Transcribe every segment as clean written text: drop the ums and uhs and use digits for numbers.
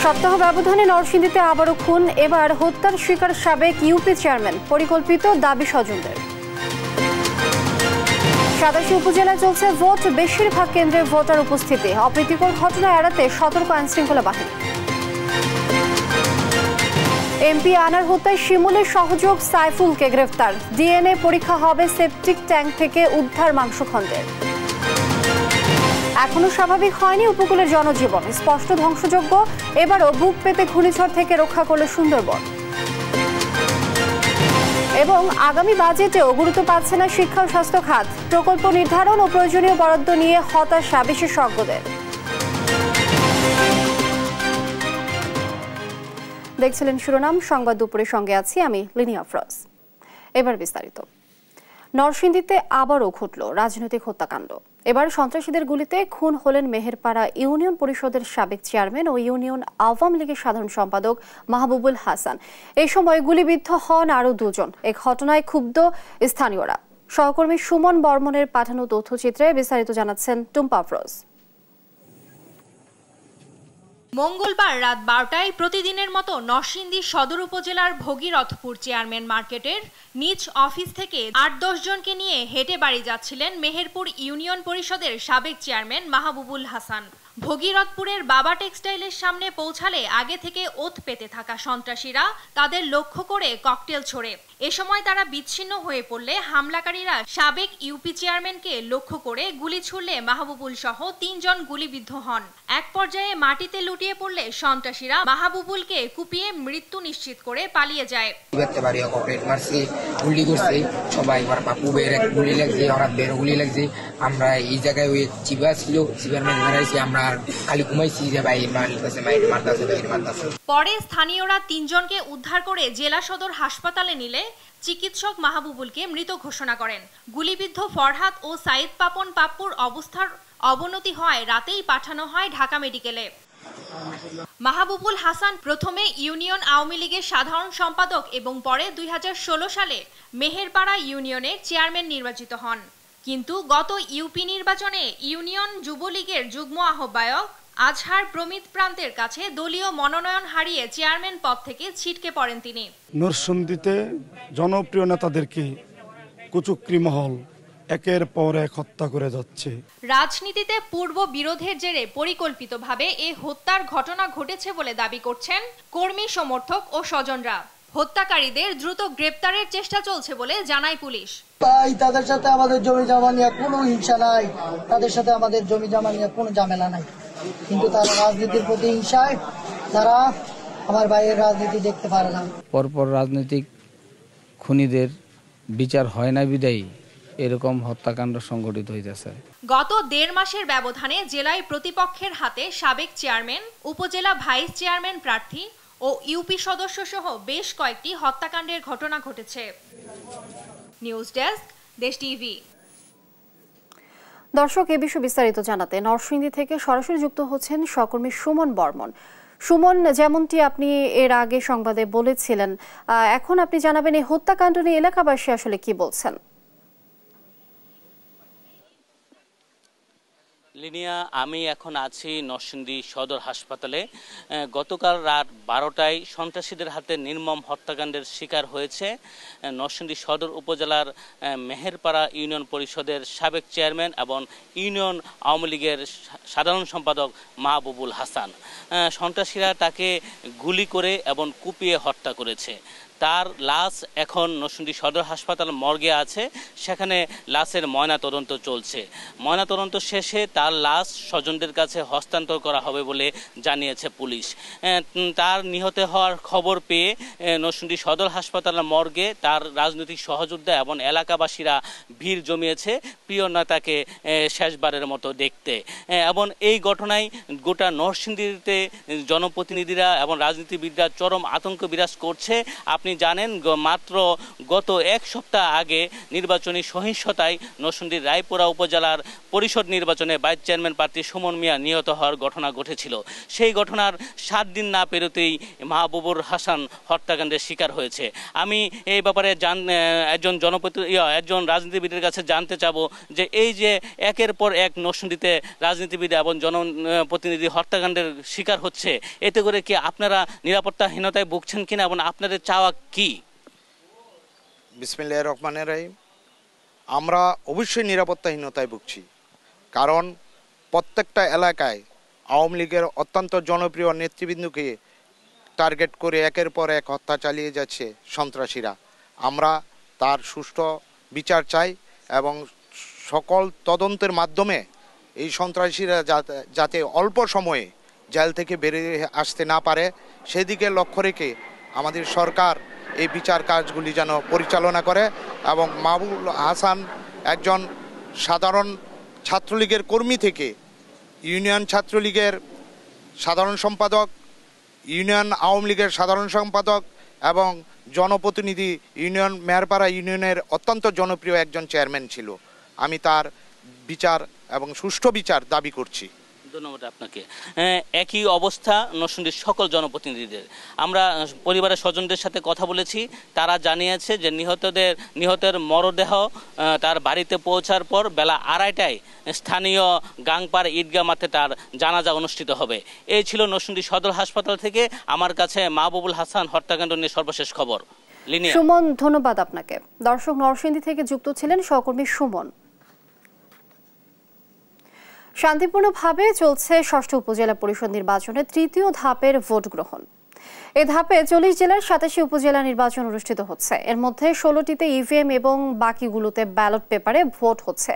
সপ্তাহ ব্যবধানে নরসিংদীতে আবারও খুন, এবার হত্যার শিকার সাবেক ইউপি চেয়ারম্যান, পরিকল্পিত দাবি স্বজনদের। 87 উপজেলায় চলছে ভোট, বেশিরভাগ কেন্দ্রে ভোটার উপস্থিতি। অপ্রীতিকর ঘটনা এড়াতে সতর্ক আইনশৃঙ্খলা বাহিনী। এমপি আনার হত্যায় শিমুলের সহযোগ সাইফুলকে গ্রেফতার। ডিএনএ পরীক্ষা হবে সেপটিক ট্যাঙ্ক থেকে উদ্ধার মাংসখণ্ডের। এখনো স্বাভাবিক হয়নি উপকূলের জনজীবন, স্পষ্ট ধ্বংসযোগ্য। এবারও বুক পেতে ঘূর্ণিঝড় থেকে রক্ষা করল সুন্দরবন। এবং আগামী বাজেটেও গুরুত্ব পাচ্ছে না শিক্ষা ও স্বাস্থ্য খাত। প্রকল্প নির্ধারণ ও প্রয়োজনীয় বরাদ্দ নিয়ে হতাশা বিশেষজ্ঞদের। দেখছিলেন শিরোনাম সংবাদ দুপুরের, সঙ্গে আছি আমি লিনিয়া আফরোজ। এবার বিস্তারিত। নরসিংদীতে আবারও ঘটল রাজনৈতিক হত্যাকাণ্ড। এবার সন্ত্রাসীদের গুলিতে খুন হলেন মেহেরপাড়া ইউনিয়ন পরিষদের সাবেক চেয়ারম্যান ও ইউনিয়ন আওয়ামী লীগের সাধারণ সম্পাদক মাহবুবুল হাসান। এই সময় গুলিবিদ্ধ হন আরও দুজন। এই ঘটনায় ক্ষুব্ধ স্থানীয়রা। সহকর্মী সুমন বর্মনের পাঠানো তথ্যচিত্রে বিস্তারিত জানাচ্ছেন টুম্পা আফরোজ। মঙ্গলবার রাত 12টায় প্রতিদিনের মতো নরসিংদী সদর উপজেলার ভগীরথপুর চেয়ারম্যান মার্কেটের নিজ অফিস থেকে 8-10 জনকে নিয়ে হেঁটে বাড়ি যাচ্ছিলেন মেহেরপুর ইউনিয়ন পরিষদের সাবেক চেয়ারম্যান মাহবুবুল হাসান। ভগীরথপুরের বাবা টেক্সটাইলের সামনে পৌঁছালে আগে থেকে ওত পেতে থাকা সন্ত্রাসীরা তাদের লক্ষ্য করে ককটেল ছোড়ে। এ সময় তারা বিচ্ছিন্ন হয়ে পড়লে হামলাকারীরা সাবেক ইউপি চেয়ারম্যানকে লক্ষ্য করে গুলি ছুড়লে মাহবুবুল সহ 3 জন গুলিবিদ্ধ হন। এক পর্যায়ে মাটিতে লুটিয়ে পড়লে সন্ত্রাসীরা মাহবুবুলকে কুপিয়ে মৃত্যু নিশ্চিত করে পালিয়ে যায়। আমরা এই জায়গায় ওই চিবা ছিল, চিবার মাঝে দাঁড়াইছি, আমরা খালি ঘুমাইছি যে ভাই মারতাছে। পরে স্থানীয়রা 3 জনকে উদ্ধার করে জেলা সদর হাসপাতালে নিলে চিকিৎসক মাহবুবুলকে মৃত ঘোষণা করেন। গুলিবিদ্ধ ফরহাদ ও সাইদ পাপন পাপ্পুর অবস্থার অবনতি হয় রাতেই পাঠানো হয় ঢাকা মেডিকেলে। মাহবুবুল হাসান প্রথমে ইউনিয়ন আওয়ামী লীগের সাধারণ সম্পাদক এবং পরে 2016 সালে মেহেরপাড়া ইউনিয়নের চেয়ারম্যান নির্বাচিত হন। কিন্তু গত ইউপি নির্বাচনে ইউনিয়ন যুবলীগের যুগ্ম আহ্বায়ক আজহার প্রমিত প্রান্তের কাছে দলীয় মনোনয়ন হারিয়ে চেয়ারম্যান পদ থেকে ছিটকে পড়েন তিনি। নরসিংদীতে জনপ্রিয় নেতাদেরকে কুচক্রী মহল একের পর এক হত্যা করে যাচ্ছে। রাজনীতিতে পূর্ব বিরোধের জেরে পরিকল্পিতভাবে এই হত্যার ঘটনা ঘটেছে বলে দাবি করছেন কর্মী সমর্থক ও স্বজনরা। হত্যাকারীদের দ্রুত গ্রেপ্তারের চেষ্টা চলছে বলে জানায় পুলিশ। তাদের সাথে আমাদের জমি জমা নিয়ে কোনো হিংসা নাই, তাদের সাথে আমাদের জমি জমা নিয়ে কোনো ঝামেলা নাই, কিন্তু তারা রাজনীতির প্রতি হিংসায় তারা আমার ভাইয়ের রাজনীতি দেখতে পারে না। পরপর রাজনৈতিক খুনিদের বিচার হয় না বিদায়ী এরকম হত্যাকাণ্ড সংঘটিত হইতেছে। গত 1.5 মাসের ব্যবধানে জেলায় প্রতিপক্ষের হাতে সাবেক চেয়ারম্যান, উপজেলা ভাইস চেয়ারম্যান প্রার্থী ও ইউপি সদস্য সহ বেশ কয়েকটি হত্যাকাণ্ডের ঘটনা ঘটেছে। নিউজ ডেস্ক, দেশ টিভি। দর্শক, এ বিষয়ে বিস্তারিত জানাতে নরসিংদী থেকে সরাসরি যুক্ত হচ্ছেন সহকর্মী সুমন বর্মন। সুমন, যেমনটি আপনি এর আগে সংবাদে বলেছিলেন, এখন আপনি জানাবেন এই হত্যাকাণ্ড নিয়ে এলাকাবাসী আসলে কি বলছেন। লিনিয়া, আমি এখন আছি নরসিংদী সদর হাসপাতালে। গতকাল রাত 12টায় সন্ত্রাসীদের হাতে নির্মম হত্যাকাণ্ডের শিকার হয়েছে নরসিংদী সদর উপজেলার মেহেরপাড়া ইউনিয়ন পরিষদের সাবেক চেয়ারম্যান এবং ইউনিয়ন আওয়ামী লীগের সাধারণ সম্পাদক মাহবুবুল হাসান। সন্ত্রাসীরা তাকে গুলি করে এবং কুপিয়ে হত্যা করেছে। তার লাশ এখন নরসিংদী সদর হাসপাতাল মর্গে আছে, সেখানে লাশের ময়নাতদন্ত চলছে। ময়নাতদন্ত শেষে তার লাশ স্বজনদের কাছে হস্তান্তর করা হবে বলে জানিয়েছে পুলিশ। তার নিহত হওয়ার খবর পেয়ে নরসিংদী সদর হাসপাতালের মর্গে তার রাজনৈতিক সহযোদ্ধা এবং এলাকাবাসীরা ভিড় জমিয়েছে প্রিয় নেতাকে শেষবারের মতো দেখতে। এবং এই ঘটনায় গোটা নরসিংদীতে জনপ্রতিনিধিরা এবং রাজনীতিবিদরা চরম আতঙ্ক বিরাজ করছে। আপনি জানেন মাত্র গত এক সপ্তাহ আগে নির্বাচনী সহিংসতায় নরসিংদীর রায়পুরা উপজেলার পরিষদ নির্বাচনে ভাইস চেয়ারম্যান প্রার্থী সুমন মিয়া নিহত হওয়ার ঘটনা ঘটেছিল। সেই ঘটনার 7 দিন না পেরোতেই মাহবুবুর হাসান হত্যাকাণ্ডের শিকার হয়েছে। আমি এই ব্যাপারে একজন রাজনীতিবিদের কাছে জানতে চাবো যে এই যে একের পর এক নরসিংদীতে রাজনীতিবিদ এবং জনপ্রতিনিধি হত্যাকাণ্ডের শিকার হচ্ছে, এতে করে কি আপনারা নিরাপত্তাহীনতায় ভুগছেন কিনা এবং আপনাদের চাওয়া কি? বিসমিল্লাহির রহমানির রহিম। আমরা অবশ্যই নিরাপত্তাহীনতায় ভুগছি, কারণ প্রত্যেকটা এলাকায় আওয়ামী লীগের অত্যন্ত জনপ্রিয় নেতৃবৃন্দকে টার্গেট করে একের পর এক হত্যা চালিয়ে যাচ্ছে সন্ত্রাসীরা। আমরা তার সুষ্ঠু বিচার চাই এবং সকল তদন্তের মাধ্যমে এই সন্ত্রাসীরা যাতে অল্প সময়ে জেল থেকে বেরিয়ে আসতে না পারে সেদিকে লক্ষ্য রেখে আমাদের সরকার এই বিচার কাজগুলি যেন পরিচালনা করে। এবং মাহবুবুল হাসান একজন সাধারণ ছাত্রলীগের কর্মী থেকে ইউনিয়ন ছাত্রলীগের সাধারণ সম্পাদক, ইউনিয়ন আওয়ামী লীগের সাধারণ সম্পাদক এবং জনপ্রতিনিধি ইউনিয়ন মেয়রপাড়া ইউনিয়নের অত্যন্ত জনপ্রিয় একজন চেয়ারম্যান ছিল। আমি তার বিচার এবং সুষ্ঠু বিচার দাবি করছি। ধন্যবাদ আপনাকে। একই অবস্থা নরসিংদীর সকল জনপ্রতিনিধিদের। আমরা পরিবারের স্বজনদের সাথে কথা বলেছি, তারা জানিয়েছে যে নিহতের মরদেহ তার বাড়িতে পৌঁছার পর বেলা 2:30টায় স্থানীয় গাংপাড় ঈদগাহ মাঠে তার জানাজা অনুষ্ঠিত হবে। এই ছিল নরসিংদী সদর হাসপাতাল থেকে আমার কাছে মাহবুবুল হাসান হত্যাকাণ্ড নিয়ে সর্বশেষ খবর। সুমন, ধন্যবাদ আপনাকে। দর্শক, নরসিংদী থেকে যুক্ত ছিলেন সহকর্মী সুমন। শান্তিপূর্ণভাবে চলছে ষষ্ঠ উপজেলা পরিষদ নির্বাচনের 3য় ধাপের ভোট গ্রহণ। এ ধাপে 40 জেলার 87 উপজেলা নির্বাচন অনুষ্ঠিত হচ্ছে। এর মধ্যে 16টিতে ইভিএম এবং বাকিগুলোতে ব্যালট পেপারে ভোট হচ্ছে।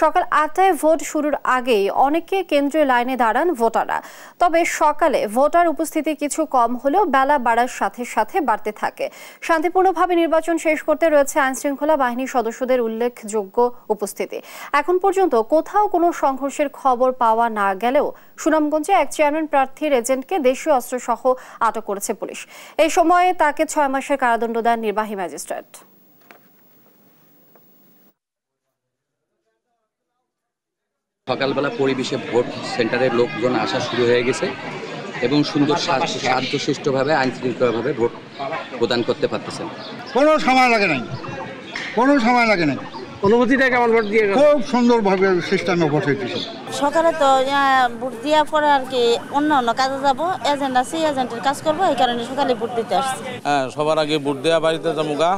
সকাল 8টায় ভোট শুরুর আগেই অনেকে কেন্দ্রীয় লাইনে দাঁড়ান ভোটাররা। তবে সকালে ভোটার উপস্থিতি কিছু কম হলেও বেলা বাড়ার সাথে সাথে বাড়তে থাকে। শান্তিপূর্ণভাবে নির্বাচন শেষ করতে রয়েছে আইনশৃঙ্খলা বাহিনীর সদস্যদের উল্লেখযোগ্য উপস্থিতি। এখন পর্যন্ত কোথাও কোনো সংঘর্ষের খবর পাওয়া না গেলেও সুনামগঞ্জে এক চেয়ারম্যান প্রার্থীর এজেন্টকে দেশীয় অস্ত্রসহ আটক করেছে পুলিশ। এই সময়ে তাকে 6 মাসের কারাদণ্ড দেন নির্বাহী ম্যাজিস্ট্রেট। সকালবেলা পরিবেশে ভোট সেন্টারের লোকজন আসা শুরু হয়ে গেছে এবং সুন্দর শান্তশিষ্টভাবে আইনশৃঙ্খলাভাবে ভোট প্রদান করতে পারতেছেন। কোনো সময় লাগে নাই, অনুমতিটা কেমন? ভোট দিয়ে খুব সুন্দরভাবে সিস্টেমে ভোট হইতেছে। সকালে তো ভোট দেওয়ার পরে আর কি অন্য কাজে যাব, এজেন্ট আছে, এজেন্টের কাজ করবো, এই কারণে সকালে ভোট দিতে আসছি। সবার আগে ভোট দেওয়া বাড়িতে যাবো গা,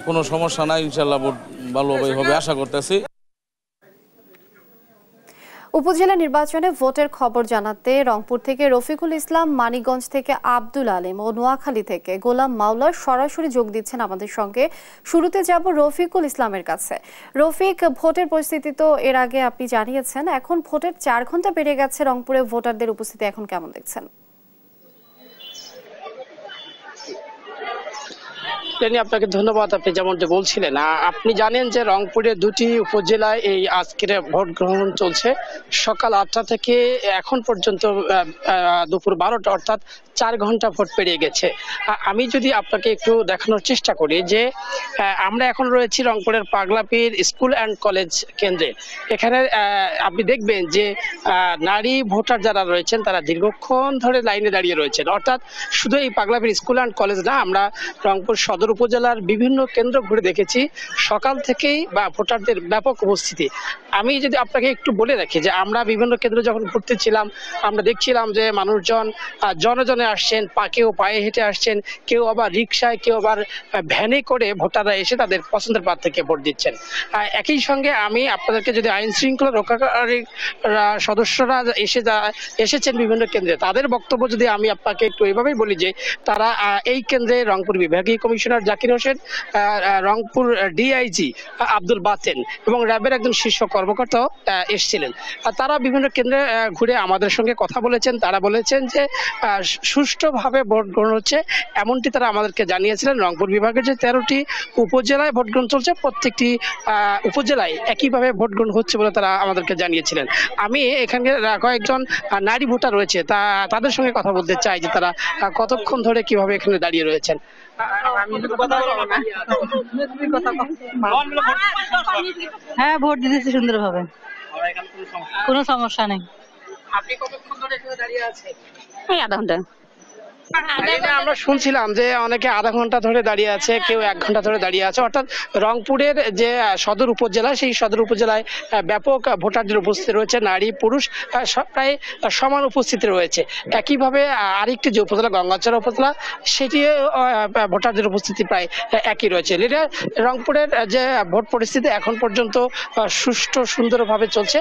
কোনো সমস্যা নাই, ইনশাল্লাহ ভোট ভালোভাবে হবে আশা করতেছি। উপজেলা নির্বাচনে ভোটের খবর জানাতে রংপুর থেকে রফিকুল ইসলাম, মানিকগঞ্জ থেকে আব্দুল আলিম ও নোয়াখালী থেকে গোলাম মাওলা সরাসরি যোগ দিচ্ছেন আমাদের সঙ্গে। শুরুতে যাব রফিকুল ইসলামের কাছে। রফিক, ভোটের পরিস্থিতি তো এর আগে আপনি জানিয়েছেন, এখন ভোটের 4 ঘন্টা পেরিয়ে গেছে, রংপুরে ভোটারদের উপস্থিতি এখন কেমন দেখছেন? আপনাকে ধন্যবাদ। আপনি যেমনটা বলছিলেন, আপনি জানেন যে রংপুরে 2টি উপজেলায় এই আজকের ভোট গ্রহণ চলছে। সকাল 8টা থেকে এখন পর্যন্ত দুপুর 12টা, অর্থাৎ 4 ঘন্টা ভোট পেরিয়ে গেছে। আমি যদি আপনাকে একটু দেখানোর চেষ্টা করি যে আমরা এখন রয়েছি রংপুরের পাগলাপীর স্কুল অ্যান্ড কলেজ কেন্দ্রে। এখানে আপনি দেখবেন যে নারী ভোটার যারা রয়েছেন তারা দীর্ঘক্ষণ ধরে লাইনে দাঁড়িয়ে রয়েছেন। অর্থাৎ শুধু এই পাগলাপীর স্কুল অ্যান্ড কলেজ না, আমরা রংপুর সদর উপজেলার বিভিন্ন কেন্দ্র ঘুরে দেখেছি সকাল থেকেই বা ভোটারদের ব্যাপক উপস্থিতি। আমি যদি আপনাকে একটু বলে রাখি যে আমরা বিভিন্ন কেন্দ্রে যখন ঘুরতেছিলাম আমরা দেখছিলাম যে মানুষজন জনে আসছেন, কেউ পায়ে হেঁটে আসছেন, কেউ আবার রিক্সায়, কেউ আবার ভ্যানে করে ভোটাররা এসে তাদের পছন্দের প্রার্থীকে ভোট দিচ্ছেন। একই সঙ্গে আমি আপনাদেরকে যদি আইন শৃঙ্খলা রক্ষাকারী সদস্যরা এসেছেন বিভিন্ন কেন্দ্রে, তাদের বক্তব্য যদি আমি আপনাকে একটু এইভাবেই বলি যে তারা এই কেন্দ্রে রংপুর বিভাগীয় কমিশনার জাকির হোসেন, রংপুর ডিআইজি আব্দুল বাতেন এবং র্যাবের একজন শীর্ষ কর্মকর্তা কর্মকর্তাও এসেছিলেন। তারা বিভিন্ন কেন্দ্রে ঘুরে আমাদের সঙ্গে কথা বলেছেন। তারা বলেছেন যে সুষ্ঠুভাবে ভোট গ্রহণ হচ্ছে, এমনটি তারা আমাদেরকে জানিয়েছিলেন। রংপুর বিভাগের যে 13টি উপজেলায় ভোট গ্রহণ চলছে, প্রত্যেকটি উপজেলায় একইভাবে ভোট গ্রহণ হচ্ছে বলে তারা আমাদেরকে জানিয়েছিলেন। আমি এখানে কয়েকজন নারী ভোটার রয়েছে, তাদের সঙ্গে কথা বলতে চাই যে তারা কতক্ষণ ধরে কিভাবে এখানে দাঁড়িয়ে রয়েছেন। হ্যাঁ, ভোট দিতেছি সুন্দরভাবে, কোনো সমস্যা নেই। আপনি কতক্ষণ ধরে এখানে দাঁড়িয়ে আছেন? এই আধা ঘন্টা। আমরা শুনছিলাম যে অনেকে আধা ঘন্টা ধরে দাঁড়িয়ে আছে, কেউ 1 ঘন্টা ধরে দাঁড়িয়ে আছে। অর্থাৎ রংপুরের যে সদর উপজেলা, সেই সদর উপজেলায় ব্যাপক ভোটারদের উপস্থিতি রয়েছে, নারী পুরুষ প্রায় সমান উপস্থিতি রয়েছে। একইভাবে আরেকটি যে উপজেলা গঙ্গাচড়া উপজেলা, সেটি ভোটারদের উপস্থিতি প্রায় একই রয়েছে। লিডার, রংপুরের যে ভোট পরিস্থিতি এখন পর্যন্ত সুষ্ঠু সুন্দরভাবে চলছে।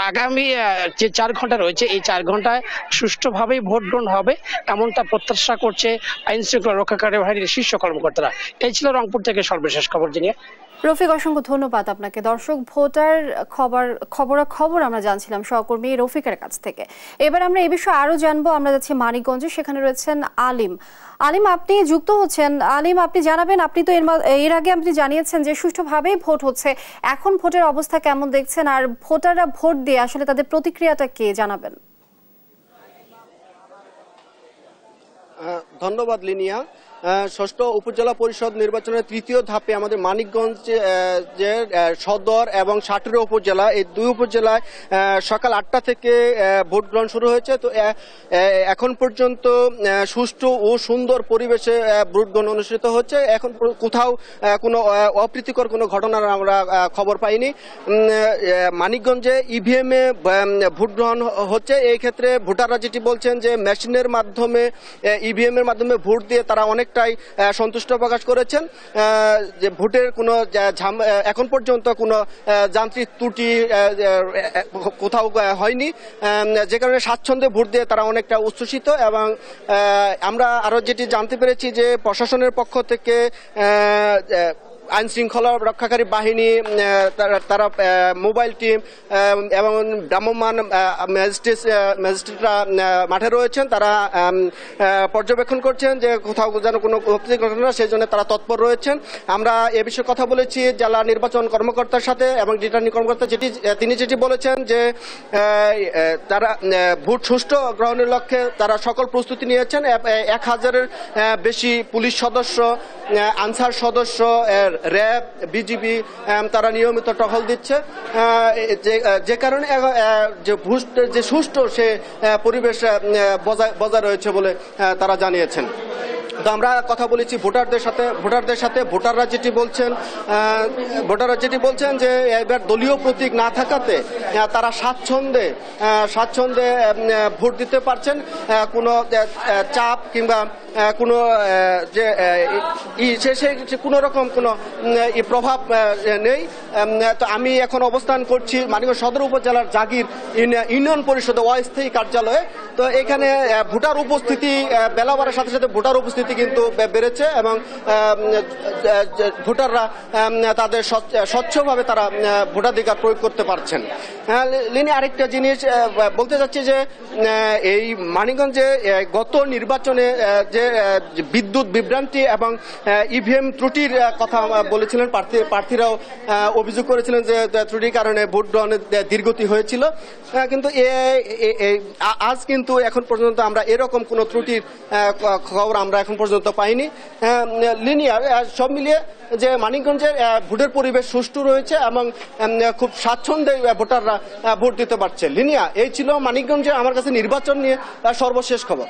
আগামী যে 4 ঘন্টা রয়েছে, এই 4 ঘন্টায় সুষ্ঠুভাবেই ভোট গ্রহণ হবে এমন প্রত্যাশা করছে আইন শৃঙ্খলা রক্ষাকারী বাহিনীর শীর্ষ কর্মকর্তারা। এই ছিল রংপুর থেকে সর্বশেষ খবর। জানিয়ে রফিক, অসংখ্য ধন্যবাদ আপনাকে। দর্শক, ভোটার খবর আমরা জানছিলাম সহকর্মী রফিকের কাছ থেকে। এবার আমরা এই বিষয়ে আরো জানবো। আমরা যাচ্ছি মানিকগঞ্জে, সেখানে রয়েছেন আলিম। আলিম, আপনি যুক্ত হচ্ছেন। আলিম, আপনি জানাবেন, আপনি তো এর আগে আপনি জানিয়েছেন যে সুষ্ঠুভাবেই ভোট হচ্ছে, এখন ভোটের অবস্থা কেমন দেখছেন, আর ভোটাররা ভোট দিয়ে আসলে তাদের প্রতিক্রিয়াটা কে, জানাবেন। ধন্যবাদ লিনিয়া। ষষ্ঠ উপজেলা পরিষদ নির্বাচনের 3য় ধাপে আমাদের মানিকগঞ্জ যে সদর এবং সাটুরিয়া উপজেলা, এই 2 উপজেলায় সকাল 8টা থেকে ভোট গ্রহণ শুরু হয়েছে। তো এখন পর্যন্ত সুষ্ঠু ও সুন্দর পরিবেশে ভোট গ্রহণ অনুষ্ঠিত হচ্ছে। এখন কোথাও কোনো অপ্রীতিকর কোনো ঘটনার আমরা খবর পাইনি। মানিকগঞ্জে ইভিএমে ভোট গ্রহণ হচ্ছে। এই ক্ষেত্রে ভোটাররা যেটি বলছেন যে মেশিনের মাধ্যমে, ইভিএম এর মাধ্যমে ভোট দিয়ে তারা অনেকটাই সন্তুষ্ট প্রকাশ করেছেন যে ভোটের কোনো এখন পর্যন্ত কোনো যান্ত্রিক ত্রুটি কোথাও হয়নি, যে কারণে স্বাচ্ছন্দ্যে ভোট দিয়ে তারা অনেকটা উচ্ছ্বসিত। এবং আমরা আরো যেটি জানতে পেরেছি যে প্রশাসনের পক্ষ থেকে আইন শৃঙ্খলা রক্ষাকারী বাহিনী, তারা মোবাইল টিম এবং ভ্রাম্যমাণ ম্যাজিস্ট্রেটরা মাঠে রয়েছেন। তারা পর্যবেক্ষণ করছেন যে কোথাও যেন কোনো ঘটনা, সেই জন্য তারা তৎপর রয়েছেন। আমরা এ বিষয়ে কথা বলেছি জেলা নির্বাচন কর্মকর্তার সাথে, এবং রিটার্নিং কর্মকর্তা তিনি যেটি বলেছেন যে তারা ভোট সুষ্ঠু গ্রহণের লক্ষ্যে তারা সকল প্রস্তুতি নিয়েছেন। 1000-এর বেশি পুলিশ সদস্য, আনসার সদস্য, র্যাব, বিজিবি তারা নিয়মিত টহল দিচ্ছে, যে কারণে যে সুষ্ঠু সে পরিবেশ বজায় রয়েছে বলে তারা জানিয়েছেন। তো আমরা কথা বলেছি ভোটারদের সাথে। ভোটাররা যেটি বলছেন যে এবার দলীয় প্রতীক না থাকাতে তারা স্বাচ্ছন্দ্যে ভোট দিতে পারছেন, কোনো চাপ কিংবা কোনো যে কোনো রকম কোনো প্রভাব নেই। তো আমি এখন অবস্থান করছি মানিকগঞ্জ সদর উপজেলার জাগির ইউনিয়ন পরিষদের অস্থায়ী কার্যালয়ে। তো এখানে ভোটার উপস্থিতি বেলা বাড়ার সাথে সাথে ভোটার উপস্থিতি কিন্তু বেড়েছে, এবং ভোটাররা তাদের স্বচ্ছভাবে তারা ভোটাধিকার প্রয়োগ করতে পারছেন। লিনি, আরেকটা জিনিস বলতে চাচ্ছি যে এই মানিকগঞ্জে গত নির্বাচনে যে বিদ্যুৎ বিভ্রান্তি এবং ইভিএম ত্রুটির কথা বলেছিলেন প্রার্থীরাও অভিযোগ করেছিলেন যে ত্রুটির কারণে ভোট গ্রহণে দীর্ঘতি হয়েছিল, কিন্তু আজ কিন্তু এখন পর্যন্ত আমরা এরকম কোনো ত্রুটির খবর আমরা এখন পর্যন্ত পাইনি। লিনিয়ার সব মিলিয়ে যে মানিকগঞ্জের ভোটের পরিবেশ সুষ্ঠু রয়েছে এবং খুব স্বাচ্ছন্দ্যে ভোটাররা ভোট দিতে পারছে। লিনিয়া, এই ছিল মানিকগঞ্জে আমার কাছে নির্বাচন নিয়ে সর্বশেষ খবর।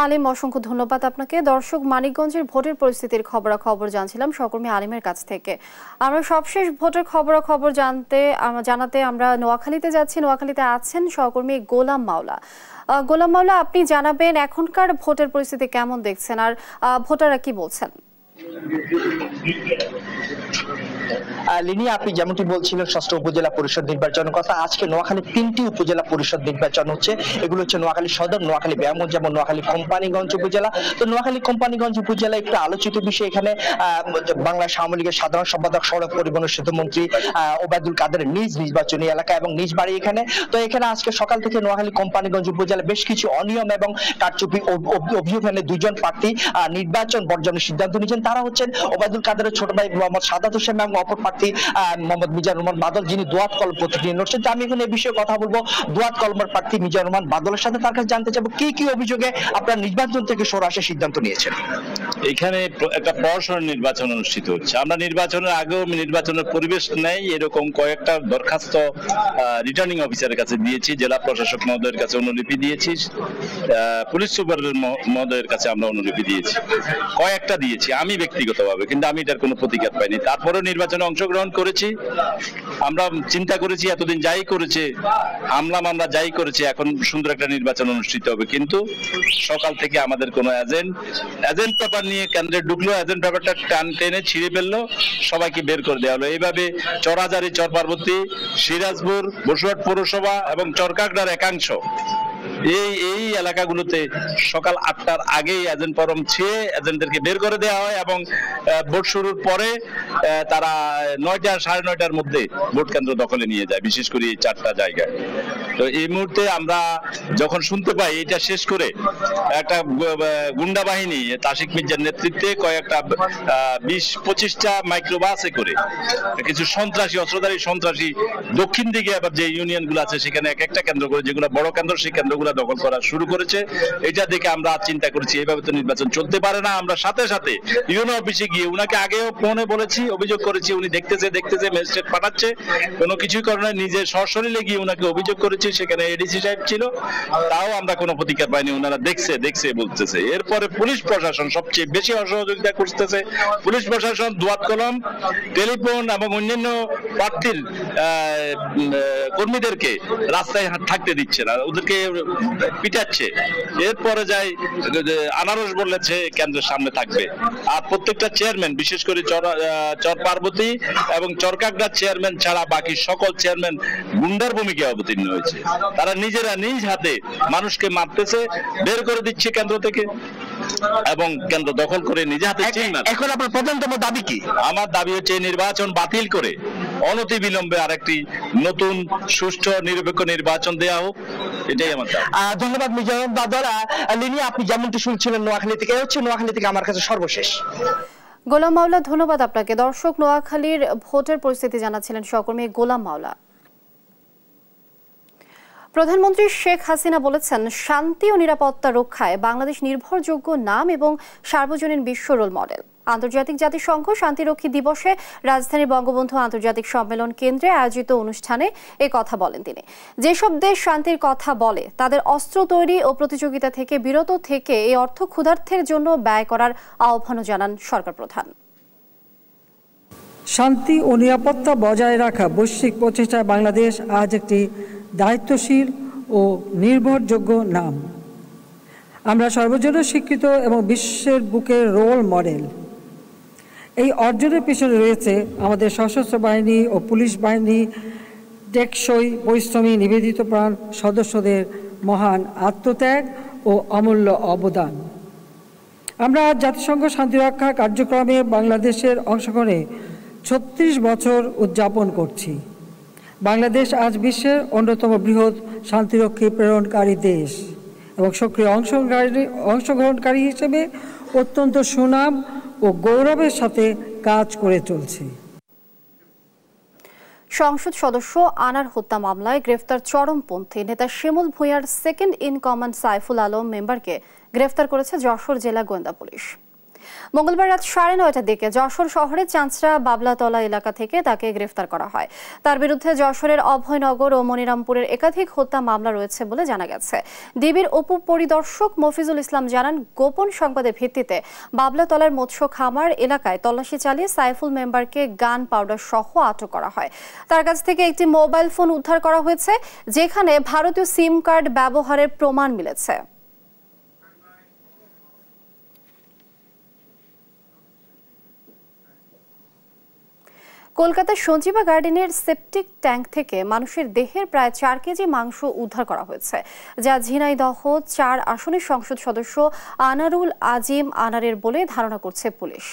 আলিম, অসংখ্য ধন্যবাদ আপনাকে। দর্শক, মানিকগঞ্জের ভোটের পরিস্থিতির খবরাখবর জানছিলাম সহকর্মী আলিমের কাছ থেকে। আমরা সবশেষ ভোটের খবরাখবর জানাতে আমরা নোয়াখালীতে যাচ্ছি। নোয়াখালীতে আছেন সহকর্মী গোলাম মাওলা। গোলাম মাওলা, আপনি জানাবেন এখনকার ভোটের পরিস্থিতি কেমন দেখছেন, আর ভোটাররা কি বলছেন? লিনি, আপনি যেমনটি বলছিলেন ষষ্ঠ উপজেলা পরিষদ নির্বাচনের কথা, আজকে নোয়াখালী 3টি উপজেলা পরিষদ নির্বাচন হচ্ছে। এগুলো হচ্ছে নোয়াখালী সদর, নোয়াখালী ব্যায়ামগঞ্জ এবং নোয়াখালী কোম্পানিগঞ্জ উপজেলা। তো নোয়াখালী কোম্পানিগঞ্জ উপজেলা একটু আলোচিত বিষয়। এখানে বাংলা আওয়ামী লীগের সাধারণ সম্পাদক, সড়ক পরিবহন সেতুমন্ত্রী ওবায়দুল কাদের নিজ নির্বাচনী এলাকা এবং নিজ বাড়ি এখানে। তো এখানে আজকে সকাল থেকে নোয়াখালী কোম্পানিগঞ্জ উপজেলা বেশ কিছু অনিয়ম এবং কারচুপি অভিযোগ এনে দুজন প্রার্থী নির্বাচন বর্জনের সিদ্ধান্ত নিয়েছেন। তারা হচ্ছেন ওবায়দুল কাদেরের ছোট ভাই মোহাম্মদ সাদাত হোসেন এবং অপর প্রার্থী মোহাম্মদ মিজানুর রহমান বাদল, যিনি দোয়াত কলম প্রতীক নিয়ে লড়ছেন। আমি এখন এই বিষয়ে কথা বলবো দোয়াত কলমের প্রার্থী মিজানুর রহমান বাদলের সাথে। তার কাছে জানতে চাবো কি কি অভিযোগে আপনারা নির্বাচন থেকে সরে আসার সিদ্ধান্ত নিয়েছেন। এখানে একটা প্রহসনের নির্বাচন অনুষ্ঠিত হচ্ছে। আমরা নির্বাচনের আগেও নির্বাচনের পরিবেশ নেই এরকম কয়েকটা দরখাস্ত রিটার্নিং অফিসারের কাছে দিয়েছি, জেলা প্রশাসক মহোদয়ের কাছে অনুলিপি দিয়েছি, পুলিশ সুপার মহোদয়ের কাছে আমরা অনুলিপি দিয়েছি, কয়েকটা দিয়েছি আমি ব্যক্তিগতভাবে, কিন্তু আমি এটার কোনো প্রতিকার পাইনি। তারপরেও নির্বাচনে অংশগ্রহণ করেছি। আমরা চিন্তা করেছি এতদিন যাই করেছে হামলা মামলা যাই করেছে, এখন সুন্দর একটা নির্বাচন অনুষ্ঠিত হবে। কিন্তু সকাল থেকে আমাদের কোনো এজেন্ট পেপার নিয়ে কেন্দ্রে ঢুকলো, এজেন্ট পেপারটা টেনে ছিঁড়ে ফেললো, সবাইকে বের করে দেওয়া হলো। এইভাবে চরহাজারি, চরপার্বতী, সিরাজপুর, বসুরহাট পৌরসভা এবং চরকাগড়ার একাংশ এই এলাকাগুলোতে সকাল 8টার আগেই এজেন্ট ফরম ছিঁড়ে এজেন্টদেরকে বের করে দেওয়া হয় এবং ভোট শুরুর পরে তারা 9টা 9:30টার মধ্যে ভোট কেন্দ্র দখলে নিয়ে যায়, বিশেষ করে এই 4টা জায়গায়। তো এই মুহূর্তে আমরা যখন শুনতে পাই এটা শেষ করে একটা গুন্ডা বাহিনী তাসিক মির্জার নেতৃত্বে কয়েকটা 20-25টা মাইক্রোবাসে করে কিছু সন্ত্রাসী, অস্ত্রধারী সন্ত্রাসী দক্ষিণ দিকে আবার যে ইউনিয়নগুলো আছে সেখানে এক একটা কেন্দ্র করে, যেগুলো বড় কেন্দ্র সেই কেন্দ্রগুলো দখল করা শুরু করেছে। এটা দেখে আমরা চিন্তা করেছি এইভাবে তো নির্বাচন চলতে পারে না। আমরা সাথে সাথে ইউনো অফিসে গিয়ে উনাকে আগেও ফোনে বলেছি, অভিযোগ করেছি, উনি দেখতেছে ম্যাজিস্ট্রেট পাঠাচ্ছে, কোনো কিছুই করে না। নিজে সশরীরে গিয়ে উনাকে অভিযোগ করেছি, সেখানে এডিসি সাহেব ছিল, তাও আমরা কোনো প্রতিকার পাইনি। ওনারা দেখছে বলতেছে। এরপরে পুলিশ প্রশাসন সবচেয়ে বেশি অসহযোগিতা করতেছে। পুলিশ প্রশাসন দোয়াত কলম, টেলিফোন এবং অন্যান্য প্রার্থীর কর্মীদেরকে রাস্তায় থাকতে দিচ্ছে না, ওদেরকে পিটাচ্ছে। এরপরে যাই আনারস বলেছে কেন্দ্রের সামনে থাকবে। আর প্রত্যেকটা চেয়ারম্যান, বিশেষ করে চর পার্বতী এবং চরকাগড়ার চেয়ারম্যান ছাড়া বাকি সকল চেয়ারম্যান গুন্ডার ভূমিকায় অবতীর্ণ হয়েছে। তারা নিজেরা নিজ হাতে মানুষকে মারতেছে, বের করে দিচ্ছে কেন্দ্র থেকে এবং কেন্দ্র দখল করে নিজে হাতে। এখন আপনার প্রধানতম দাবি কি? আমার দাবি হচ্ছে নির্বাচন বাতিল করে অনতি বিলম্বে আরেকটি নতুন সুষ্ঠু নিরপেক্ষ নির্বাচন দেওয়া হোক, এটাই আমার দাবি। ধন্যবাদ মিজানুর বাদল। লিনি, আপনি যেমনটি শুনছিলেন নোয়াখালী থেকে, নোয়াখালী থেকে আমার কাছে সর্বশেষ। গোলাম মাওলা, ধন্যবাদ আপনাকে। দর্শক, নোয়াখালীর ভোটের পরিস্থিতি জানাচ্ছিলেন সহকর্মী গোলাম মাওলা। প্রধানমন্ত্রী শেখ হাসিনা বলেছেন, শান্তি ও নিরাপত্তা রক্ষায় বাংলাদেশ নির্ভরযোগ্য নাম এবং সার্বজনীন বিশ্ব রোল মডেল। আন্তর্জাতিক জাতিসংঘ শান্তিরক্ষী দিবসে রাজধানীর বঙ্গবন্ধু আন্তর্জাতিক সম্মেলন কেন্দ্রে আয়োজিত অনুষ্ঠানে এই কথা বলেন তিনি। যেসব দেশ শান্তির কথা বলে তাদের অস্ত্র তৈরি ও প্রতিযোগিতা থেকে বিরত থেকে এই অর্থ ক্ষুধার্থের জন্য ব্যয় করার আহ্বানও জানান সরকার প্রধান। শান্তি ও নিরাপত্তা বজায় রাখা বৈশ্বিক প্রচেষ্টায় বাংলাদেশ আজ একটি দায়িত্বশীল ও নির্ভরযোগ্য নাম। আমরা সর্বজনীন স্বীকৃত এবং বিশ্বের বুকে রোল মডেল। এই অর্জনের পিছনে রয়েছে আমাদের সশস্ত্র বাহিনী ও পুলিশ বাহিনী, টেকসই পরিশ্রমী নিবেদিত প্রাণ সদস্যদের মহান আত্মত্যাগ ও অমূল্য অবদান। আমরা আজ জাতিসংঘ শান্তিরক্ষা কার্যক্রমে বাংলাদেশের অংশগ্রহণে 36 বছর উদযাপন করছি। বাংলাদেশ আজ বিশ্বের অন্যতম বৃহৎ শান্তিরক্ষী প্রেরণকারী দেশ এবং সক্রিয় অংশগ্রহণকারী হিসেবে অত্যন্ত সুনাম ও গৌরবের সাথে কাজ করে চলছে। সংসদ সদস্য আনার হত্যা মামলায় গ্রেফতার চরমপন্থী নেতা শিমুল ভূঁইয়ার second in command Saiful Alam মেম্বারকে গ্রেফতার করেছে যশোর জেলা গোয়েন্দা পুলিশ। মঙ্গলবার রাত 9:30টার দিকে যশোর শহরের চাঁচড়া বাবলাতলা এলাকা থেকে তাকে গ্রেফতার করা হয়। তার বিরুদ্ধে যশোরের অভয়নগর ও মনিরামপুরের একাধিক হত্যা মামলা রয়েছে বলে জানা গেছে। ডিবির উপপরিদর্শক মফিজুল ইসলাম জানান, গোপন সংবাদের ভিত্তিতে বাবলাতলার মৎস্য খামার এলাকায় তল্লাশি চালিয়ে সাইফুল মেম্বারকে গান পাউডার সহ আটক করা হয়। তার কাছ থেকে একটি মোবাইল ফোন উদ্ধার করা হয়েছে, যেখানে ভারতীয় সিম কার্ড ব্যবহারের প্রমাণ মিলেছে। কলকাতার সঞ্জীবা গার্ডেনের সেপটিক ট্যাঙ্ক থেকে মানুষের দেহের প্রায় 4 কেজি মাংস উদ্ধার করা হয়েছে, যা ঝিনাইদহ 4 আসনের সংসদ সদস্য আনারুল আজিম আনারের বলে ধারণা করছে পুলিশ।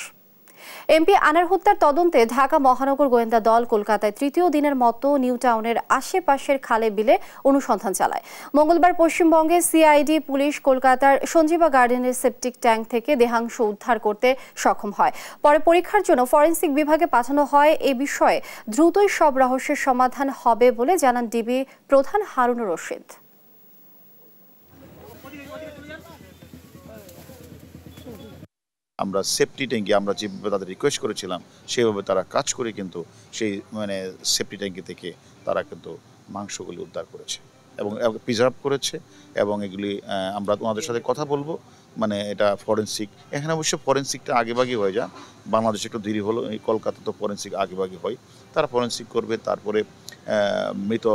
এমপি আনার হত্যার তদন্তে ঢাকা মহানগর গোয়েন্দা দল কলকাতায় তৃতীয় দিনের মতো নিউ টাউনের আশেপাশের খালে বিলে অনুসন্ধান চালায়। মঙ্গলবার পশ্চিমবঙ্গে সিআইডি পুলিশ কলকাতার সঞ্জীবা গার্ডেনের সেপটিক ট্যাঙ্ক থেকে দেহাংশ উদ্ধার করতে সক্ষম হয়। পরে পরীক্ষার জন্য ফরেনসিক বিভাগে পাঠানো হয়। এ বিষয়ে দ্রুতই সব রহস্যের সমাধান হবে বলে জানান ডিবি প্রধান হারুনুর রশিদ। আমরা সেফটি ট্যাঙ্কি আমরা যেভাবে তাদের রিকোয়েস্ট করেছিলাম সেভাবে তারা কাজ করে কিন্তু সেই সেফটি ট্যাঙ্কি থেকে তারা কিন্তু মাংসগুলি উদ্ধার করেছে এবং প্রিজার্ভ করেছে এবং এগুলি আমরা ওনাদের সাথে কথা বলবো। এটা ফরেনসিক, এখানে অবশ্য ফরেনসিকটা আগেভাগে হয়ে যায়, বাংলাদেশে একটু দেরি হলো, এই কলকাতা তো ফরেনসিক আগেভাগে হয়। তারা ফরেনসিক করবে, তারপরে মৃত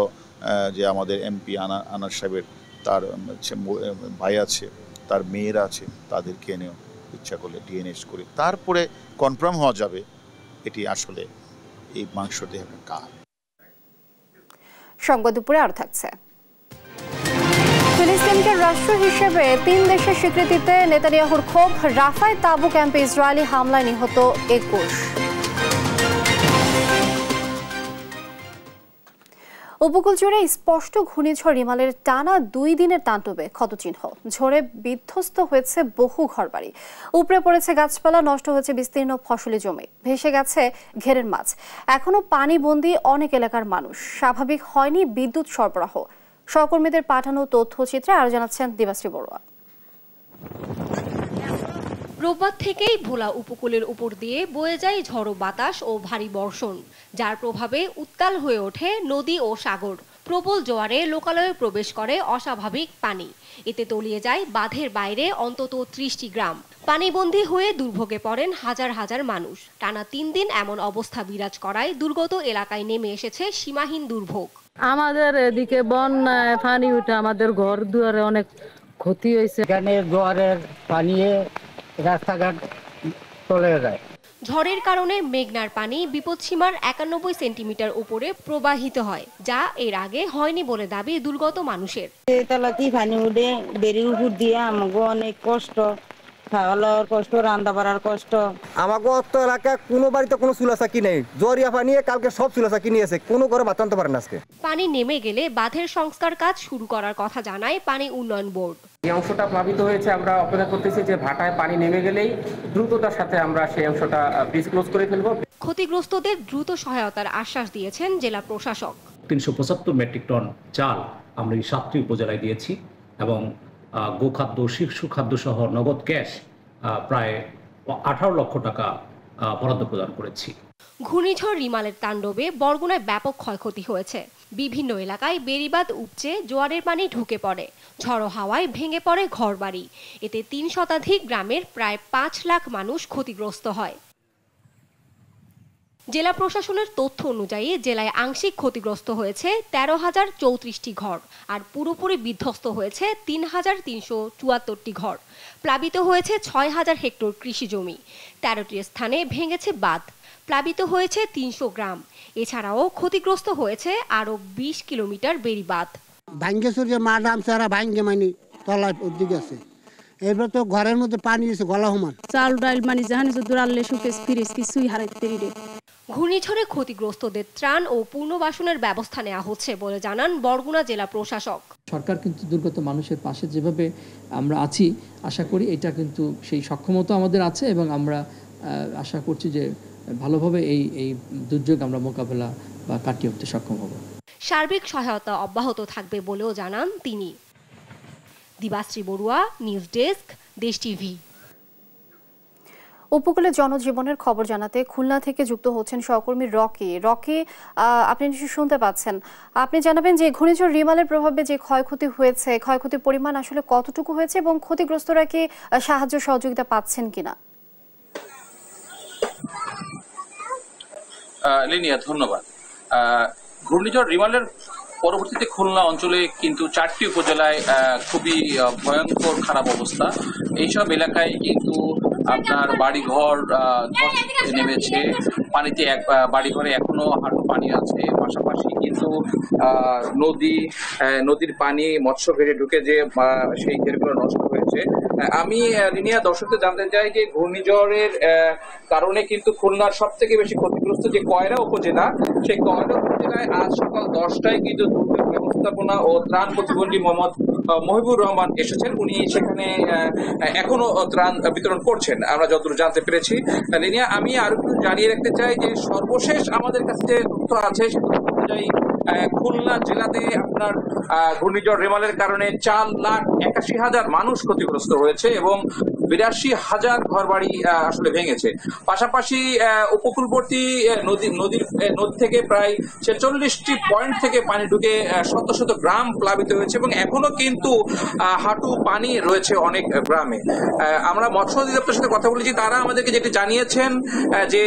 যে আমাদের এমপি আনার সাহেবের তার ভাই আছে, তার মেয়েরা আছে, তাদেরকে এনেও ইচ্ছা করলে ডিএনএ করে তারপরে কনফার্ম হওয়া যাবে এটি আসলে এই মাংস দেহের কার। সংবাদ দুপুরে আরো থাকছে। ফিলিস্তিনকে রাষ্ট্র হিসেবে 3 দেশের স্বীকৃতিতে নেতানিয়াহুর ক্ষোভ, রাফায় তাবু ক্যাম্পে ইসরায়েলি হামলায় নিহত 21। উপকূল জুড়ে স্পষ্ট ঘূর্ণিঝড় রিমালের টানা 2 দিনের তাণ্ডবে ক্ষতচিহ্ন। ঝড়ে বিধ্বস্ত হয়েছে বহু ঘরবাড়ি, উপড়ে পড়েছে গাছপালা, নষ্ট হয়েছে বিস্তীর্ণ ফসলি জমি, ভেসে গেছে ঘেরের মাছ। এখনো পানিবন্দী অনেক এলাকার মানুষ। স্বাভাবিক হয়নি বিদ্যুৎ সরবরাহ। সহকর্মীদের পাঠানো তথ্যচিত্রে আরো জানাচ্ছেন দিবাশ্রী বড়ুয়া। রোববার থেকেই ভোলা উপকূলের উপর দিয়ে বয়ে যায় ঝড়ো বাতাস ও ভারী বর্ষণ, যার প্রভাবে উত্তাল হয়ে ওঠে নদী ও সাগর। প্রবল জোয়ারে লোকালয়ে প্রবেশ করে অস্বাভাবিক পানি। এতে তলিয়ে যায় বাঁধের বাইরে অন্তত 30টি গ্রাম। পানিবন্দী হয়ে দুর্ভোগে পড়েন হাজার হাজার মানুষ। টানা 3 দিন এমন অবস্থা বিরাজ করায় দুর্গত এলাকায় নেমে এসেছে সীমাহীন দুর্ভোগ। আমাদের এদিকে বন্যায় পানি উঠে আমাদের ঘর দুয়ারে অনেক ক্ষতি হয়েছে। এখানে জোয়ারের পানিয়ে রাস্তাঘাট চলে যায়। ঝড়ের কারণে মেঘনার পানি বিপদসীমার 91 সেন্টিমিটার উপরে প্রবাহিত হয়, যা এর আগে হয়নি বলে দাবি দুর্গত মানুষের। তলাতে পানি উঠে বেরির উপর দিয়ে আমাকে অনেক কষ্ট, খাওয়ার কষ্ট, রান্না বাড়ার কষ্ট। আমাকে অত এলাকায় কোনো বাড়িতে কোনো চুলাচাকি নেই। জরিয়া পানি কালকে সব চুলাচাকি নিয়েছে, কোনো ঘরে ভাত আনতে পারে না আজকে। পানি নেমে গেলে বাঁধের সংস্কার কাজ শুরু করার কথা জানায় পানি উন্নয়ন বোর্ড। এই অংশটা প্লাবিত হয়েছে, আমরা অপেক্ষা করতেছি যে ভাটায় পানি নেমে গেলেই দ্রুততার সাথে আমরা সেই অংশটা ব্রিজ ক্লোজ করে ফেলব। ক্ষতিগ্রস্তদের দ্রুত সহায়তার আশ্বাস দিয়েছেন জেলা প্রশাসক। 375 মেট্রিক টন চাল আমরা এই 7টি উপজেলায় দিয়েছি এবং গোখাদ্য, শিশু খাদ্য সহ নগদ ক্যাশ প্রায় 18 লক্ষ টাকা বরাদ্দ প্রদান করেছি। ঘূর্ণিঝড় রিমালের তাণ্ডবে বরগুনায় ব্যাপক ক্ষয়ক্ষতি হয়েছে। বিভিন্ন এলাকায় বেড়িবাঁধ উপচে জোয়ারের পানি ঢুকে পড়ে। ঝড়ো হাওয়ায় ভেঙে পড়ে ঘরবাড়ি। এতে 3 শতাধিক গ্রামের প্রায় 5 লাখ মানুষ ক্ষতিগ্রস্ত হয়। জেলা প্রশাসনের তথ্য অনুযায়ী জেলায় আংশিক ক্ষতিগ্রস্ত হয়েছে 13,034টি ঘর, আর পুরোপুরি বিধ্বস্ত হয়েছে 3,374টি ঘর। প্লাবিত হয়েছে 6,000 হেক্টর কৃষি জমি। 13টি স্থানে ভেঙেছে বাঁধ। প্লাবিত হয়েছে 300 গ্রাম। এছাড়াও ক্ষতিগ্রস্ত হয়েছে আরো 20 কিলোমিটার বেড়িবাঁধ। ভাঙ্গেশ্বর মাডাম সারা ভাঙ্গে মানে তলায় দিকে আছে। এবার তো ঘরের মধ্যে পানি এসে গলা সমান। চাল ডাল মানে জাহানি দুরাল্লে সুকেস ফিরিস কিছুই হারাইতে রে। ঘূর্ণিঝড়ে ক্ষতিগ্রস্তদের ত্রাণ ও পুনর্বাসনের ব্যবস্থা নেওয়া হচ্ছে বলে জানান বরগুনা জেলা প্রশাসক। সরকার কিন্তু দুর্গত মানুষের পাশে যেভাবে আমরা আছি, আশা করি এটা কিন্তু সেই সক্ষমতা আমাদের আছে এবং আমরা আশা করছি যে ভালোভাবে এই দুর্যোগ আমরা মোকাবেলা বা কাটিয়ে উঠতে সক্ষম হব। সার্বিক সহায়তা অব্যাহত থাকবে বলেও জানান তিনি। দিবাশ্রী বড়ুয়া, নিউজ ডেস্ক, দেশ টিভি। উপকূলে জনজীবনের খবর জানাতে খুলনা থেকে যুক্ত হচ্ছেন সহকর্মী রকি। আপনি নিশ্চয়ই শুনতে পাচ্ছেন। আপনি জানাবেন যে ঘূর্ণিঝড় রিমালের প্রভাবে যে ক্ষয়ক্ষতি হয়েছে, ক্ষয়ক্ষতির পরিমাণ আসলে কতটুকু হয়েছে এবং ক্ষতিগ্রস্তরা কি সাহায্য সহযোগিতা পাচ্ছেন কিনা? লিনিয়া, ধন্যবাদ। ঘূর্ণিঝড় রিমালের পরবর্তীতে খুলনা অঞ্চলে কিন্তু 4টি উপজেলায় খুবই ভয়ঙ্কর খারাপ অবস্থা। এইসব এলাকায় কিন্তু আপনার বাড়িঘর নেমেছে পানিতে, বাড়িঘরে এখনো হাঁটু পানি আছে। পাশাপাশি কিন্তু নদীর পানি মৎস্য ঘেরে ঢুকে যে সেই ঘেরগুলো নষ্ট হয়েছে। আমি লিনিয়া দর্শকদের জানতে চাই যে ঘূর্ণিঝড়ের কারণে কিন্তু খুলনার সব থেকে বেশি ক্ষতিগ্রস্ত যে কয়রা উপজেলা, সেই কয়রা উপজেলায় আজ সকাল 10টায় কিন্তু দুর্যোগ ব্যবস্থাপনা ও ত্রাণ প্রতিমন্ত্রী মোহাম্মদ মহিবুর রহমান এসেছেন। উনি সেখানে এখনো ত্রাণ বিতরণ করছেন আমরা যতদূর জানতে পেরেছি। লিনিয়া, আমি আরো একটু জানিয়ে রাখতে চাই যে সর্বশেষ আমাদের কাছে যে তথ্য আছে সে তথ্য অনুযায়ী খুলনা জেলাতে আপনার ঘূর্ণিঝড় রেমালের কারণে 4,81,000 মানুষ ক্ষতিগ্রস্ত হয়েছে এবং 82,000 ঘরবাড়ি আসলে ভেঙেছে। পাশাপাশি উপকূলবর্তী নদী থেকে প্রায় 46টি পয়েন্ট থেকে পানি ঢুকে শত শত গ্রাম প্লাবিত হয়েছে এবং এখনো কিন্তু হাঁটু পানি রয়েছে অনেক গ্রামে। আমরা মৎস্য অধিদপ্তরের সাথে কথা বলেছি, তারা আমাদেরকে যেটি জানিয়েছেন যে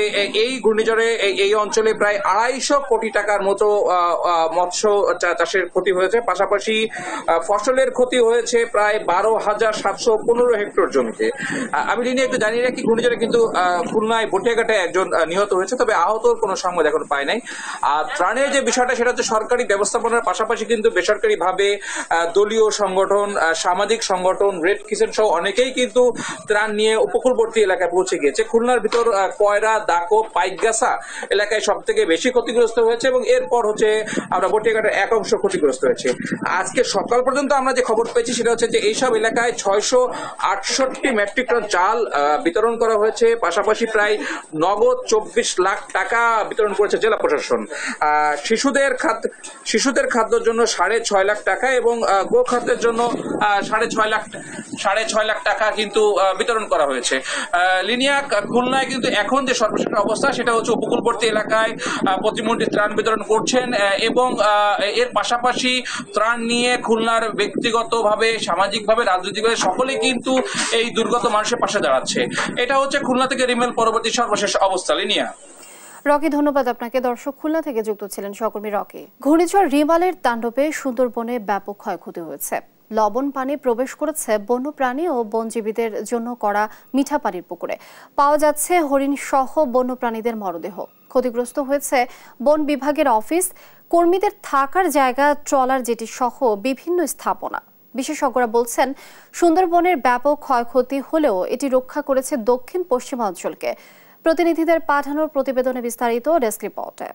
এই ঘূর্ণিঝড়ে এই অঞ্চলে প্রায় 250 কোটি টাকার মতো মৎস্য চাষের ক্ষতি হয়েছে। পাশাপাশি ফসলের ক্ষতি হয়েছে প্রায় 12,715 হেক্টর জমিতে। আমি লিনিয়া একটু জানিয়ে রাখি, ঘূর্ণিঝড়ে কিন্তু খুলনায় বটিয়াঘাটে একজন নিহত হয়েছে, তবে আহতর কোনো সংবাদ এখন পায় নাই। আর ত্রাণের যে বিষয়টা সেটা হচ্ছে সরকারি ব্যবস্থাপনার পাশাপাশি কিন্তু বেসরকারি ভাবে দলীয় সংগঠন, সামাজিক সংগঠন, রেড কিচেন সহ অনেকেই কিন্তু ত্রাণ নিয়ে উপকূলবর্তী এলাকায় পৌঁছে গিয়েছে। খুলনার ভিতর কয়রা, দাকো, পাইকগাছা এলাকায় সব থেকে বেশি ক্ষতিগ্রস্ত হয়েছে এবং এরপর হচ্ছে আমরা বটিয়াঘাটের এক অংশ ক্ষতিগ্রস্ত হয়েছে। আজকে সকাল পর্যন্ত আমরা যে খবর পেয়েছি সেটা হচ্ছে যে এইসব এলাকায় 668 মেট্রিক টন চাল বিতরণ করা হয়েছে। পাশাপাশি প্রায় নগদ 24 লাখ টাকা বিতরণ করেছে জেলা প্রশাসন। শিশুদের খাদ্যের জন্য 6.5 লাখ টাকা এবং গো খাদ্যের জন্য 6.5 লাখ টাকা কিন্তু বিতরণ করা হয়েছে। লিনিয়া, খুলনায় কিন্তু এখন যে সর্বশেষ অবস্থা সেটা হচ্ছে উপকূলবর্তী এলাকায় প্রতিমন্ত্রী ত্রাণ বিতরণ করছেন এবং এর পাশাপাশি ত্রাণ নিয়ে খুলনার ব্যক্তিগতভাবে, সামাজিকভাবে, রাজনৈতিকভাবে সকলেই কিন্তু এই দুর্গত মানুষের পাশে দাঁড়াচ্ছে। এটা হচ্ছে খুলনা থেকে রিমেল পরবর্তী সর্বশেষ অবস্থা। লিনিয়া। রকি, ধন্যবাদ আপনাকে। দর্শক, খুলনা থেকে যুক্ত ছিলেন সহকর্মী রকি। ঘূর্ণিঝড় রিমালের তাণ্ডবে সুন্দরবনে ব্যাপক ক্ষয়ক্ষতি হয়েছে। লবণ পানি প্রবেশ করেছে বন্যপ্রাণী ও বনজীবীদের জন্য করা মিঠা পানির পুকুরে। পাওয়া যাচ্ছে হরিণ সহ বন্যপ্রাণীদের মরদেহ। ক্ষতিগ্রস্ত হয়েছে বন বিভাগের অফিস, কর্মীদের থাকার জায়গা, ট্রলার জেটি সহ বিভিন্ন স্থাপনা। বিশেষজ্ঞরা বলছেন সুন্দরবনের ব্যাপক ক্ষয়ক্ষতি হলেও এটি রক্ষা করেছে দক্ষিণ পশ্চিমাঞ্চলকে। প্রতিনিধিদের পাঠানোর প্রতিবেদনে বিস্তারিত ডেস্ক রিপোর্টে।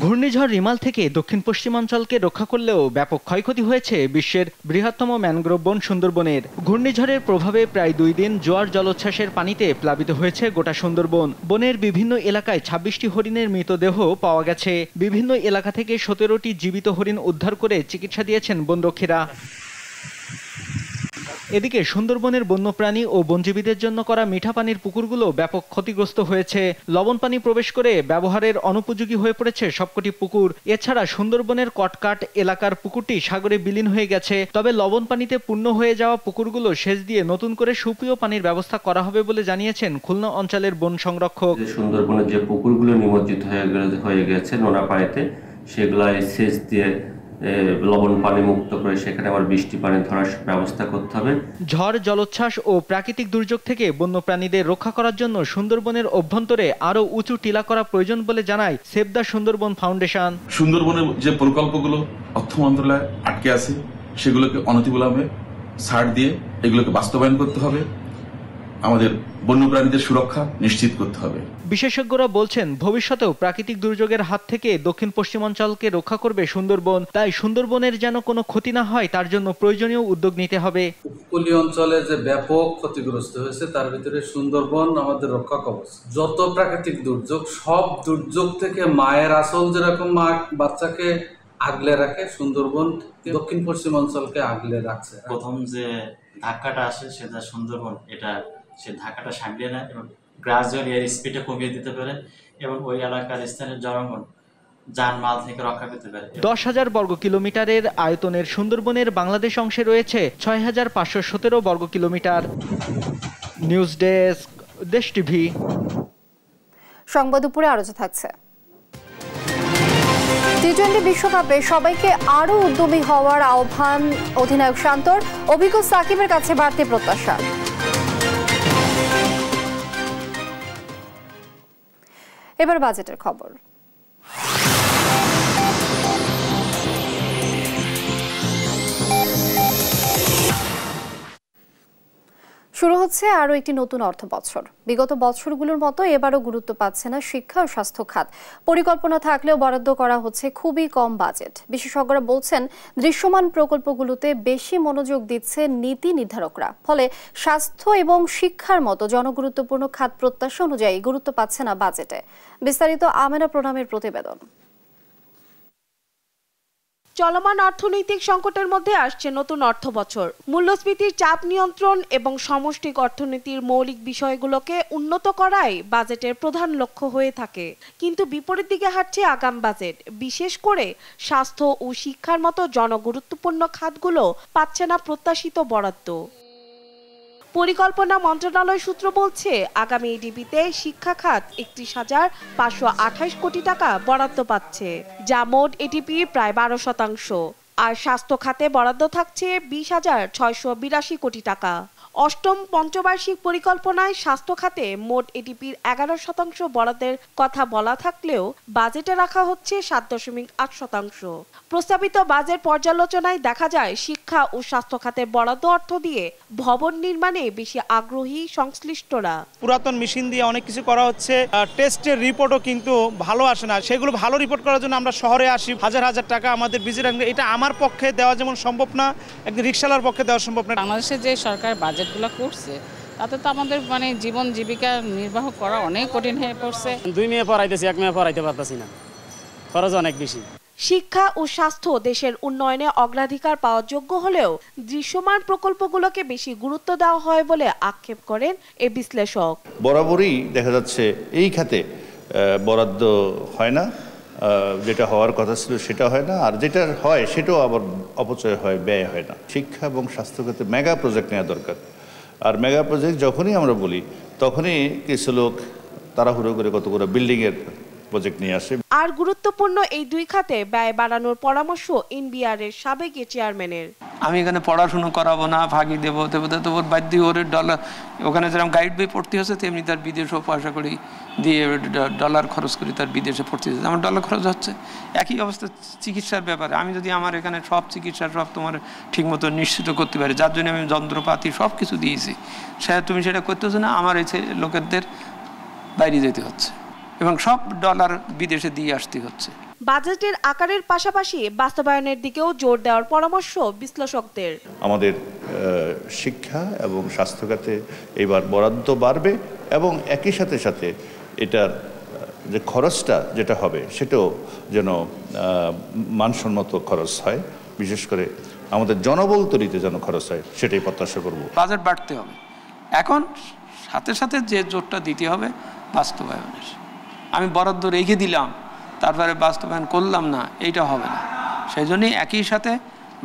ঘূর্ণিঝড় রিমাল থেকে দক্ষিণ পশ্চিমাঞ্চলকে রক্ষা করলেও ব্যাপক ক্ষয়ক্ষতি হয়েছে বিশ্বের বৃহত্তম ম্যানগ্রোভ বন সুন্দরবনের। ঘূর্ণিঝড়ের প্রভাবে প্রায় 2 দিন জোয়ার জলোচ্ছ্বাসের পানিতে প্লাবিত হয়েছে গোটা সুন্দরবন। বনের বিভিন্ন এলাকায় 26টি হরিণের মৃতদেহ পাওয়া গেছে। বিভিন্ন এলাকা থেকে 17টি জীবিত হরিণ উদ্ধার করে চিকিৎসা দিয়েছেন বনরক্ষীরা। এদিকে সুন্দরবনের বন্যপ্রাণী ও বনজীবীদের জন্য করা মিঠা পানির পুকুরগুলো ব্যাপক ক্ষতিগ্রস্ত হয়েছে। লবণ পানি প্রবেশ করে ব্যবহারের অনুপযোগী হয়ে পড়েছে সবকটি পুকুর। এছাড়া সুন্দরবনের কটকাট এলাকার পুকুরটি সাগরে বিলীন হয়ে গেছে। তবে লবণ পানিতে পূর্ণ হয়ে যাওয়া পুকুরগুলো সেচ দিয়ে নতুন করে সুপেয় পানির ব্যবস্থা করা হবে বলে জানিয়েছেন খুলনা অঞ্চলের বন সংরক্ষক। সুন্দরবনের যে পুকুরগুলো নিমজ্জিত হয়ে গেছে নোনা পানিতে, সেগুলো সেচ দিয়ে লবণ পানি মুক্ত করে সেখানে আবার বৃষ্টি পানি ধরার ব্যবস্থা করতে হবে। ঝড়, জলোচ্ছ্বাস ও প্রাকৃতিক দুর্যোগ থেকে বন্যপ্রাণীদের রক্ষা করার জন্য সুন্দরবনের অভ্যন্তরে আরো উঁচু টিলা করা প্রয়োজন বলে জানায় সেভ দ্য সুন্দরবন ফাউন্ডেশন। সুন্দরবনের যে প্রকল্পগুলো অর্থ মন্ত্রণালয়ে আটকে আছে সেগুলোকে অনতিবিলম্বে ছাড় দিয়ে এগুলোকে বাস্তবায়ন করতে হবে। আমাদের বন্যপ্রাণীদের সুরক্ষা নিশ্চিত করতে হবে। বিশেষজ্ঞরা বলছেন ভবিষ্যতেও প্রাকৃতিক দুর্যোগের হাত থেকে দক্ষিণ পশ্চিমাঞ্চলকে রক্ষা করবে সুন্দরবন। তাই সুন্দরবনের যেন কোনো ক্ষতি না হয় তার জন্য প্রয়োজনীয় উদ্যোগ নিতে হবে। উপকূলীয় অঞ্চলে যে ব্যাপক ক্ষতিগ্রস্ত হয়েছে তার ভিতরে সুন্দরবন আমাদের রক্ষা কবচ। যত প্রাকৃতিক দুর্যোগ, সব দুর্যোগ থেকে মায়ের আঁচল যেরকম মা বাচ্চাকে আগলে রাখে, সুন্দরবন দক্ষিণ পশ্চিমাঞ্চলকে আগলে রাখছে। প্রথম যে ধাক্কাটা আসে সেটা সুন্দরবন সে ধাক্কাটা সামলিয়ে নেয় এবং গ্রাজুয়ালি এর স্পিডটা কমিয়ে দিতে পারে এবং ওই এলাকার স্থানীয় জনগণ জানমাল থেকে রক্ষা পেতে পারে। 10,000 বর্গ কিলোমিটারের আয়তনের সুন্দরবনের বাংলাদেশ অংশে রয়েছে 6,517 বর্গ কিলোমিটার। নিউজ ডেস্ক, দেশ টিভি। সংবাদ দুপুরে আরো থাকছে। টি-20 বিশ্বকাপে সবাইকে আরও উদ্যমী হওয়ার আহ্বান অধিনায়ক শান্তর। অভিজ্ঞ সাকিবের কাছে বাড়তি প্রত্যাশা। এবার বাজেটের খবর। শুরু হচ্ছে আরও একটি নতুন অর্থ বছর। বিগত বছরগুলোর মতো এবারও গুরুত্ব পাচ্ছে না শিক্ষা ও স্বাস্থ্য খাত। পরিকল্পনা থাকলেও বরাদ্দ করা হচ্ছে খুবই কম বাজেট। বিশেষজ্ঞরা বলছেন, দৃশ্যমান প্রকল্পগুলোতে বেশি মনোযোগ দিচ্ছে নীতি নির্ধারকরা। ফলে স্বাস্থ্য এবং শিক্ষার মতো জনগুরুত্বপূর্ণ খাত প্রত্যাশা অনুযায়ী গুরুত্ব পাচ্ছে না বাজেটে। বিস্তারিত আমেনা প্রণামের প্রতিবেদন। চলমান অর্থনৈতিক সংকটের মধ্যে আসছে নতুন অর্থ বছর। মূল্যস্ফীতির চাপ নিয়ন্ত্রণ এবং সমষ্টিক অর্থনীতির মৌলিক বিষয়গুলোকে উন্নত করাই বাজেটের প্রধান লক্ষ্য হয়ে থাকে। কিন্তু বিপরীত দিকে হাঁটছে আগাম বাজেট। বিশেষ করে স্বাস্থ্য ও শিক্ষার মতো জনগুরুত্বপূর্ণ খাতগুলো পাচ্ছে না প্রত্যাশিত বরাদ্দ। পরিকল্পনা মন্ত্রণালয় সূত্র বলছে, আগামী এডিপিতে শিক্ষা খাত 31,528 কোটি টাকা বরাদ্দ পাচ্ছে, যা মোট এডিপির প্রায় 12%। আর স্বাস্থ্য খাতে বরাদ্দ থাকছে 20,682 কোটি টাকা। অষ্টম পঞ্চবার্ষিক পরিকল্পনায় স্বাস্থ্য খাতে মোট এডিপির 11% বরাদ্দের কথা বলা থাকলেও বাজেটে রাখা হচ্ছে 7.8%। প্রস্তাবিত বাজেট পর্যালোচনায় দেখা যায়, শিক্ষা ও স্বাস্থ্য খাতে বরাদ্দ অর্থ দিয়ে ভবন নির্মাণে বেশি আগ্রহী সংশ্লিষ্টরা। পুরাতন মেশিন দিয়ে অনেক কিছু করা হচ্ছে, টেস্টের রিপোর্টও কিন্তু ভালো আসে না। সেগুলো ভালো রিপোর্ট করার জন্য আমরা শহরে আসি, হাজার হাজার টাকা আমাদের ভিজিট। এটা আমার পক্ষে দেওয়া যেমন সম্ভব না, একদিন রিক্সাওয়ালার পক্ষে দেওয়া সম্ভব না। বাংলাদেশে যে সরকার বাজেটগুলো করছে তাতে তো আমাদের জীবন জীবিকা নির্বাহ করা অনেক কঠিন হয়ে পড়ছে। 2 মেয়ে পড়াইতেছি, 1 মেয়ে পড়াইতে পারতেছি না, খরচ অনেক বেশি। শিক্ষা ও স্বাস্থ্য দেশের উন্নয়নে অগ্রাধিকার পাওয়ার যোগ্য হলেও দৃশ্যমান প্রকল্পগুলোকে বেশি গুরুত্ব দেওয়া হয় বলে আক্ষেপ করেন এই বিশ্লেষক। বরাবরই দেখা যাচ্ছে এই খাতে বরাদ্দ হয় না, যেটা হওয়ার কথা ছিল সেটা হয় না, আর যেটা হয় সেটাও আবার অপচয় হয়, ব্যয় হয় না। শিক্ষা এবং স্বাস্থ্য খাতে মেগা প্রজেক্ট নেওয়া দরকার। আর মেগা প্রজেক্ট যখনই আমরা বলি তখনই কিছু লোক তাড়াহুড়ো করে কতগুলো বিল্ডিংয়ের প্রজেক্ট নিয়ে আসে। আর গুরুত্বপূর্ণ এই দুই খাতে ব্যয় বাড়ানোর পরামর্শ এনবিআর এর সাবেক চেয়ারম্যানের। আমি এখানে পড়াশোনা করাবো না, ফাঁকি দেবো, তো ওর বাধ্য ওর ডলার ওখানে যেরকম গাইড বই পড়তে হচ্ছে তেমনি তার বিদেশেও পয়সা করি দিয়ে ডলার খরচ করি তার বিদেশে পড়তে হচ্ছে। আমার ডলার খরচ হচ্ছে। একই অবস্থা চিকিৎসার ব্যাপারে। আমি যদি আমার এখানে সব চিকিৎসা সব তোমার ঠিকমতো নিশ্চিত করতে পারি, যার জন্য আমি যন্ত্রপাতি সব কিছু দিয়েছি, তুমি সেটা করতেছো না, আমার এই লোকেদের বাইরে যেতে হচ্ছে এবং সব ডলার বিদেশে দিয়ে আসতে হচ্ছে। বাজেটের আকারের পাশাপাশি বাস্তবায়নের দিকেও জোর দেওয়ার পরামর্শ বিশ্লেষকদের। আমাদের শিক্ষা এবং স্বাস্থ্য খাতে এবার বরাদ্দ বাড়বে এবং একই সাথে সাথে এটার যে খরচটা যেটা হবে সেটাও যেন মানসম্মত খরচ হয়, বিশেষ করে আমাদের জনবল তৈরিতে যেন খরচ হয় সেটাই প্রত্যাশা করব। বাজেট বাড়তে হবে, এখন সাথে সাথে যে জোরটা দিতে হবে বাস্তবায়নের। আমি বরাদ্দ রেখে দিলাম তারপরে বাস্তবায়ন করলাম না, এইটা হবে না। সেই জন্যই একই সাথে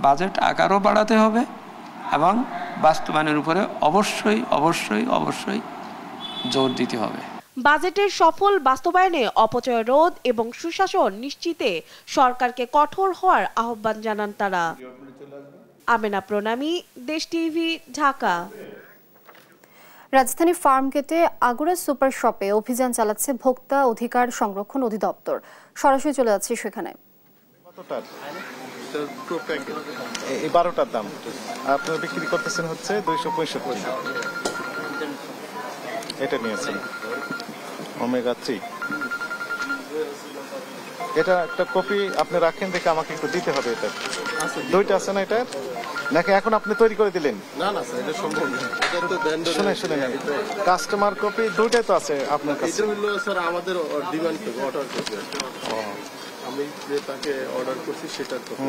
বাজেট আকারও বাড়াতে হবে এবং বাস্তবায়নের উপরে অবশ্যই অবশ্যই অবশ্যই জোর দিতে হবে। বাজেটের সফল বাস্তবায়নে অপচয় রোধ এবং সুশাসন নিশ্চিতে সরকারকে কঠোর হওয়ার আহ্বান জানান তারা। আমেনা প্রণামী, দেশ টিভি, ঢাকা। রাজধানী ফার্মগেটে আগুরা সুপার শপে অভিযান চালাচ্ছে ভোক্তা অধিকার সংরক্ষণ অধিদপ্তর। সরাসরি চলে যাচ্ছি সেখানে। 12টার দাম আপনারা বিক্রি করতেছেন হচ্ছে 265। এটা নিয়েছেন ওমেগা 3। এটা একটা কপি আপনি রাখেন, দেখে আমাকে একটু দিতে হবে। এটা দুইটা আছে না, এটা নাকি এখন আপনি তৈরি করে দিলেন? না না স্যার, এটা সম্ভব না। এটা তো শুনে কাস্টমার কপি দুইটাই তো আছে আপনার কাছে। এটা হলো স্যার আমাদের ডিমান্ড থেকে অর্ডার করতে। আমি যে তাকে অর্ডার করছি সেটার কপি।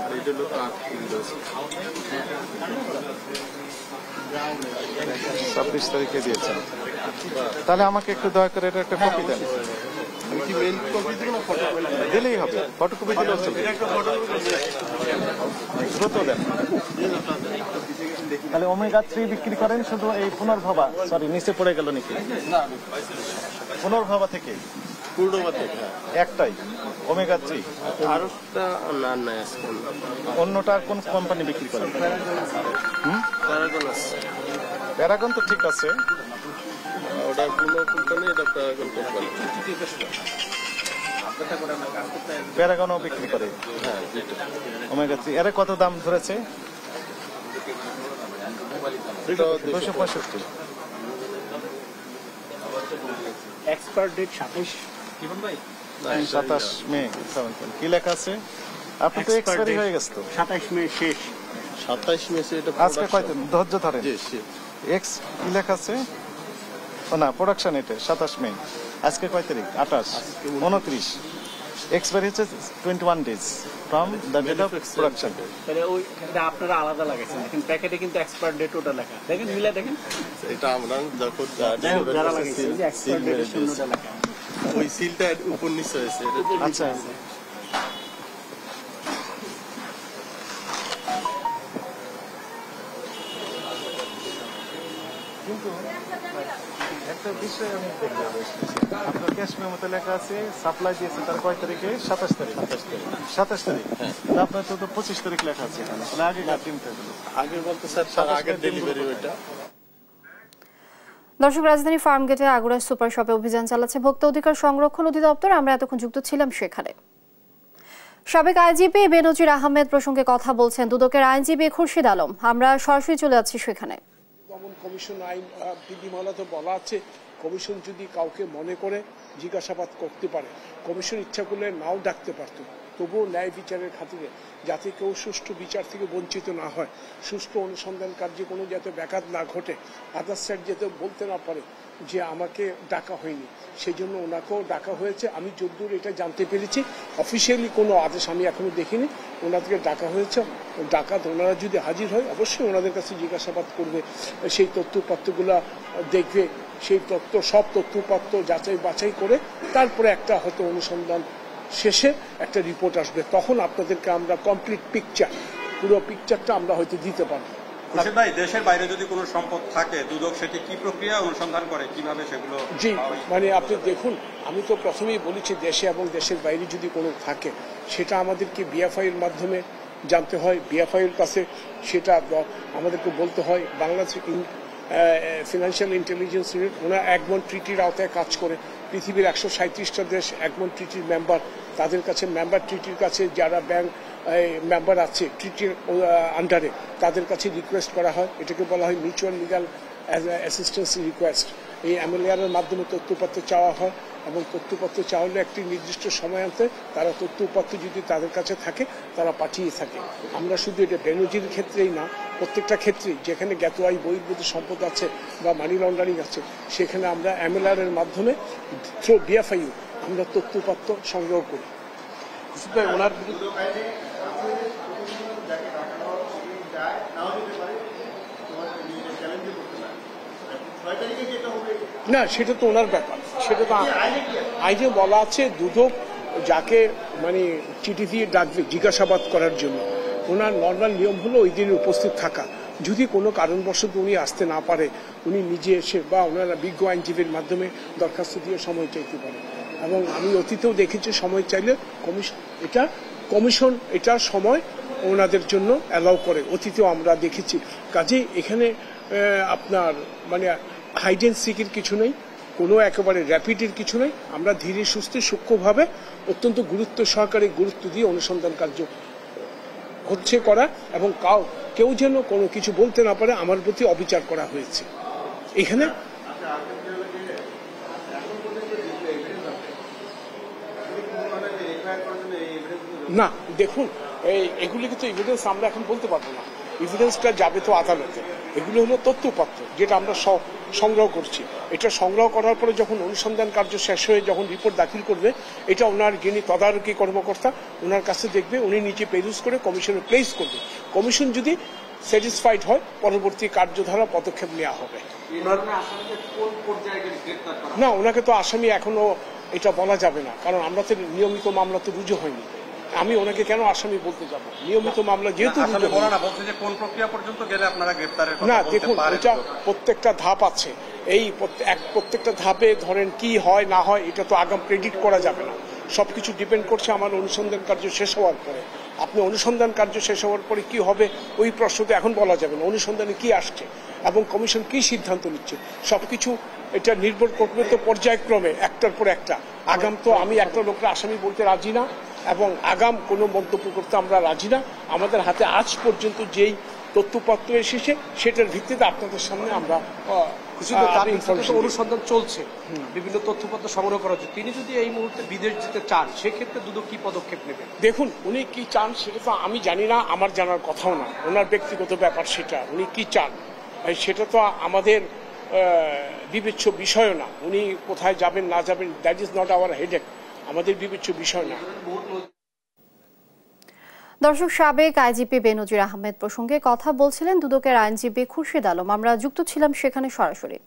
আর এটা হলো তার 26 তারিখে দিয়েছেন। তাহলে আমাকে একটু দয়া করে এটা একটা কপি দেন। কি মেইল কপি দিবেন না ফটোকপি দিলেই হবে? ফটোকপি দিলেও চলবে। দ্রুত দেন। তাহলে ওমেগা 3 বিক্রি করেন শুধু এই পুনর্ভবা, সরি নিচে পড়ে গেল নাকি? না, পুনর্ভবা থেকে পূর্ণবা থেকে একটাই। ওমেগা 3 আরটা না আজকে অন্যটা কোন কোম্পানি বিক্রি করে? প্যারাগন আছে। প্যারাগন তো ঠিক আছে, ওটা কোনো কোম্পানি, এটা প্যারাগন কোম্পানি। প্যারাগনও বিক্রি করে। হ্যাঁ, ওমেগা 3 এর কত দাম ধরেছে? 265। এক্সপায়ার ডেট 27 জীবন ভাই 27 মে। কি লেখা আছে? আপনি তো এক্সপায়ারি হয়ে গেছে তো। 27 মে শেষ। 27 মে এটা আজকে কত ধৈর্য ধরেন। এক্স কি লেখা আছে? ও না, প্রোডাকশন এটা 27 মে। আজকে কয় তারিখ? 28, 29। এক্সপায়ারি হচ্ছে 21 days from the date of production. তাহলে ওই এটা আপনারা আলাদা লাগাইছেন, দেখেন প্যাকেটে কিন্তু এক্সপায়ার ডেট ওটা লেখা, দেখেন মিলা দেখেন। এটা আমরা যখন যারা লাগাইছে যে এক্সপায়ার ডেটের শূন্যটা লেখা, ওই সিলটা উপর নিচে হয়েছে। আচ্ছা, কিন্তু একটা বিষয় আমি দেখলাম, আপনার ক্যাশ মেমোতে লেখা আছে সাপ্লাই দিয়েছে তার কয় তারিখে? 27 তারিখ। 27 তারিখ। আপনার তো 25 তারিখ লেখা আছে এখানে, তাহলে আগে দিনটা আগে বলতে স্যার আগের ডেলিভারি ওইটা। দর্শক, রাজধানী ফার্মগেটে আগুরা সুপার শপে অভিযান চালাচ্ছে ভোক্তা অধিকার সংরক্ষণ অধিদপ্তর। আমরা এতক্ষণ যুক্ত ছিলাম সেখানে। সাবেক আইজিপি বেনজির আহমেদ প্রসঙ্গে কথা বলছেন দুদকের আইনজীবী খুরশিদ আলম। আমরা সরাসরি চলে যাচ্ছি সেখানে। কমিশন আইন বিধিমালাতে বলা আছে, কমিশন যদি কাউকে মনে করে জিজ্ঞাসাবাদ করতে পারে, কমিশন ইচ্ছা করলে নাও ডাকতে পারত, তবুও ন্যায় বিচারের খাতিরে যাতে কেউ সুষ্ঠু বিচার থেকে বঞ্চিত না হয়, সুষ্ঠু অনুসন্ধান কার্যে কোনো যাতে ব্যাঘাত না ঘটে, আদার সাইড যাতে বলতে না পারে যে আমাকে ডাকা হয়নি, সেই জন্য ওনাকেও ডাকা হয়েছে। আমি যদ্দূর এটা জানতে পেরেছি, অফিসিয়ালি কোনো আদেশ আমি এখনো দেখিনি, ওনাদেরকে ডাকা হয়েছে। ডাকাত ওনারা যদি হাজির হয় অবশ্যই ওনাদের কাছে জিজ্ঞাসাবাদ করবে, সেই তথ্যপত্রগুলো দেখবে, সেই সব তথ্যপত্র যাচাই বাছাই করে তারপরে একটা হয়তো অনুসন্ধান শেষে একটা রিপোর্ট আসবে, তখন আপনাদেরকে আমরা কমপ্লিট পিকচার, পুরো পিকচারটা আমরা হয়তো দিতে পারবো। ভাই, দেশের বাইরে যদি কোনো সম্পদ থাকে দুদক সেটি কি প্রক্রিয়া অনুসন্ধান করে, কিভাবে সেগুলো? জি, মানে আপনি দেখুন, আমি তো প্রথমেই বলেছি দেশে এবং দেশের বাইরে যদি কোনো থাকে সেটা আমাদেরকে বিএফআই এর মাধ্যমে জানতে হয়, বিএফআই এর কাছে সেটা আমাদেরকে বলতে হয়। বাংলাদেশ ফিনান্সিয়াল ইন্টেলিজেন্স ইউনিট ওনারা একমন ট্রিটির আওতায় কাজ করে, পৃথিবীর 137টা দেশ একমন ট্রিটির মেম্বার, তাদের কাছে মেম্বার ট্রিটির কাছে যারা ব্যাংক মেম্বার আছে ট্রিটির আন্ডারে, তাদের কাছে রিকোয়েস্ট করা হয়, এটাকে বলা হয় মিউচুয়াল লিগাল অ্যাসিস্ট্যান্স রিকোয়েস্ট। এই এমএলএআর এর মাধ্যমে তথ্যপত্র চাওয়া হয় এবং তথ্যপত্র চাওয়া হলে একটি নির্দিষ্ট সময় আনতে তারা তথ্যপত্র যদি তাদের কাছে থাকে তারা পাঠিয়ে থাকে। আমরা শুধু এটা বেনজির ক্ষেত্রেই না, প্রত্যেকটা ক্ষেত্রেই যেখানে জ্ঞাত আয় বহির্ভূত সম্পদ আছে বা মানি লন্ডারিং আছে সেখানে আমরা এমএলআর এর মাধ্যমে থ্রু বিএফআইউ আমরা তথ্যপত্র সংগ্রহ করি। ওনার না, সেটা তো ওনার ব্যাপার, সেটা তো আইনে বলা আছে দুদক যাকে মানে চিঠি দিয়ে ডাকবে জিজ্ঞাসাবাদ করার জন্য, ওনার নর্মাল নিয়ম হলো ওই দিনে উপস্থিত থাকা। যদি কোনো কারণবশত উনি আসতে না পারে, উনি নিজে এসে বা ওনারা বিজ্ঞ আইনজীবীর মাধ্যমে দরখাস্ত দিয়ে সময় চাইতে পারে। এবং আমি অতীতেও দেখেছি সময় চাইলে কমিশন এটার সময় ওনাদের জন্য অ্যালাউ করে, অতীতেও আমরা দেখেছি। কাজেই এখানে আপনার মানে হাইড এন্ড সিকের কিছু নেই, কোনো একেবারে র্যাপিডের কিছু নেই। আমরা ধীরে সুস্থে সূক্ষ্মভাবে অত্যন্ত গুরুত্ব সহকারে গুরুত্ব দিয়ে অনুসন্ধান কার্য হচ্ছে করা, এবং কেউ যেন কোনো কিছু বলতে না পারে আমার প্রতি অবিচার করা হয়েছে এখানে। না দেখুন, এগুলি কিন্তু এভিডেন্স আমরা এখন বলতে পারবো না, এভিডেন্সটা যাবে তো আদালতে। এগুলো হলো তথ্যপত্র যেটা আমরা সংগ্রহ করছি। এটা সংগ্রহ করার পরে যখন অনুসন্ধান কার্য শেষ হয়ে যখন রিপোর্ট দাখিল করবে, এটা ওনার যিনি তদারকি কর্মকর্তা ওনার কাছে দেখবে, উনি নিচে পেরুজ করে কমিশনে প্লেস করবে। কমিশন যদি স্যাটিসফাইড হয় পরবর্তী কার্যধারা পদক্ষেপ নেওয়া হবে। না, ওনাকে তো আসামি এখনো এটা বলা যাবে না, কারণ আমরা তো নিয়মিত মামলা তো রুজু হয়নি। আমি ওনাকে কেন আসামি বলতে যাব? নিয়মিত মামলা যেহেতু না, দেখুন এটা প্রত্যেকটা ধাপ আছে, এই প্রত্যেকটা ধাপে ধরেন কি হয় না হয় এটা তো আগাম প্রেডিক্ট করা যাবে না। সবকিছু ডিপেন্ড করছে আমার অনুসন্ধান কার্য শেষ হওয়ার পরে। আপনি অনুসন্ধান কার্য শেষ হওয়ার পরে কি হবে ওই প্রশ্নটা এখন বলা যাবে না। অনুসন্ধানে কি আসছে এবং কমিশন কি সিদ্ধান্ত নিচ্ছে সবকিছু এটা নির্ভর করবে তো পর্যায়ক্রমে একটার পর একটা। আগাম তো আমি একটা লোককে আসামি বলতে রাজি না এবং আগাম কোনো মন্তব্য করতে আমরা রাজি না। আমাদের হাতে আজ পর্যন্ত যেই তথ্যপত্র এসেছে সেটার ভিত্তিতে আপনাদের সামনে আমরা অনুসন্ধান চলছে, বিভিন্ন তথ্যপত্র সংগ্রহ করা হচ্ছে। তিনি যদি এই মুহূর্তে বিদেশ যেতে চান সেক্ষেত্রে দুদক কি পদক্ষেপ নেবে? দেখুন, উনি কি চান সেটা তো আমি জানি না, আমার জানার কথাও না, ওনার ব্যক্তিগত ব্যাপার সেটা। উনি কি চান সেটা তো আমাদের বিবেচ্য বিষয় না। উনি কোথায় যাবেন না যাবেন that is not our headache, আমাদের বিবেচ্য বিষয় না। দর্শক, সাবেক আইজিপি বেনজির আহমেদ প্রসঙ্গে কথা বলছিলেন দুদকের আইনজীবী খুরশিদ আলম। আমরা যুক্ত ছিলাম সেখানে সরাসরি।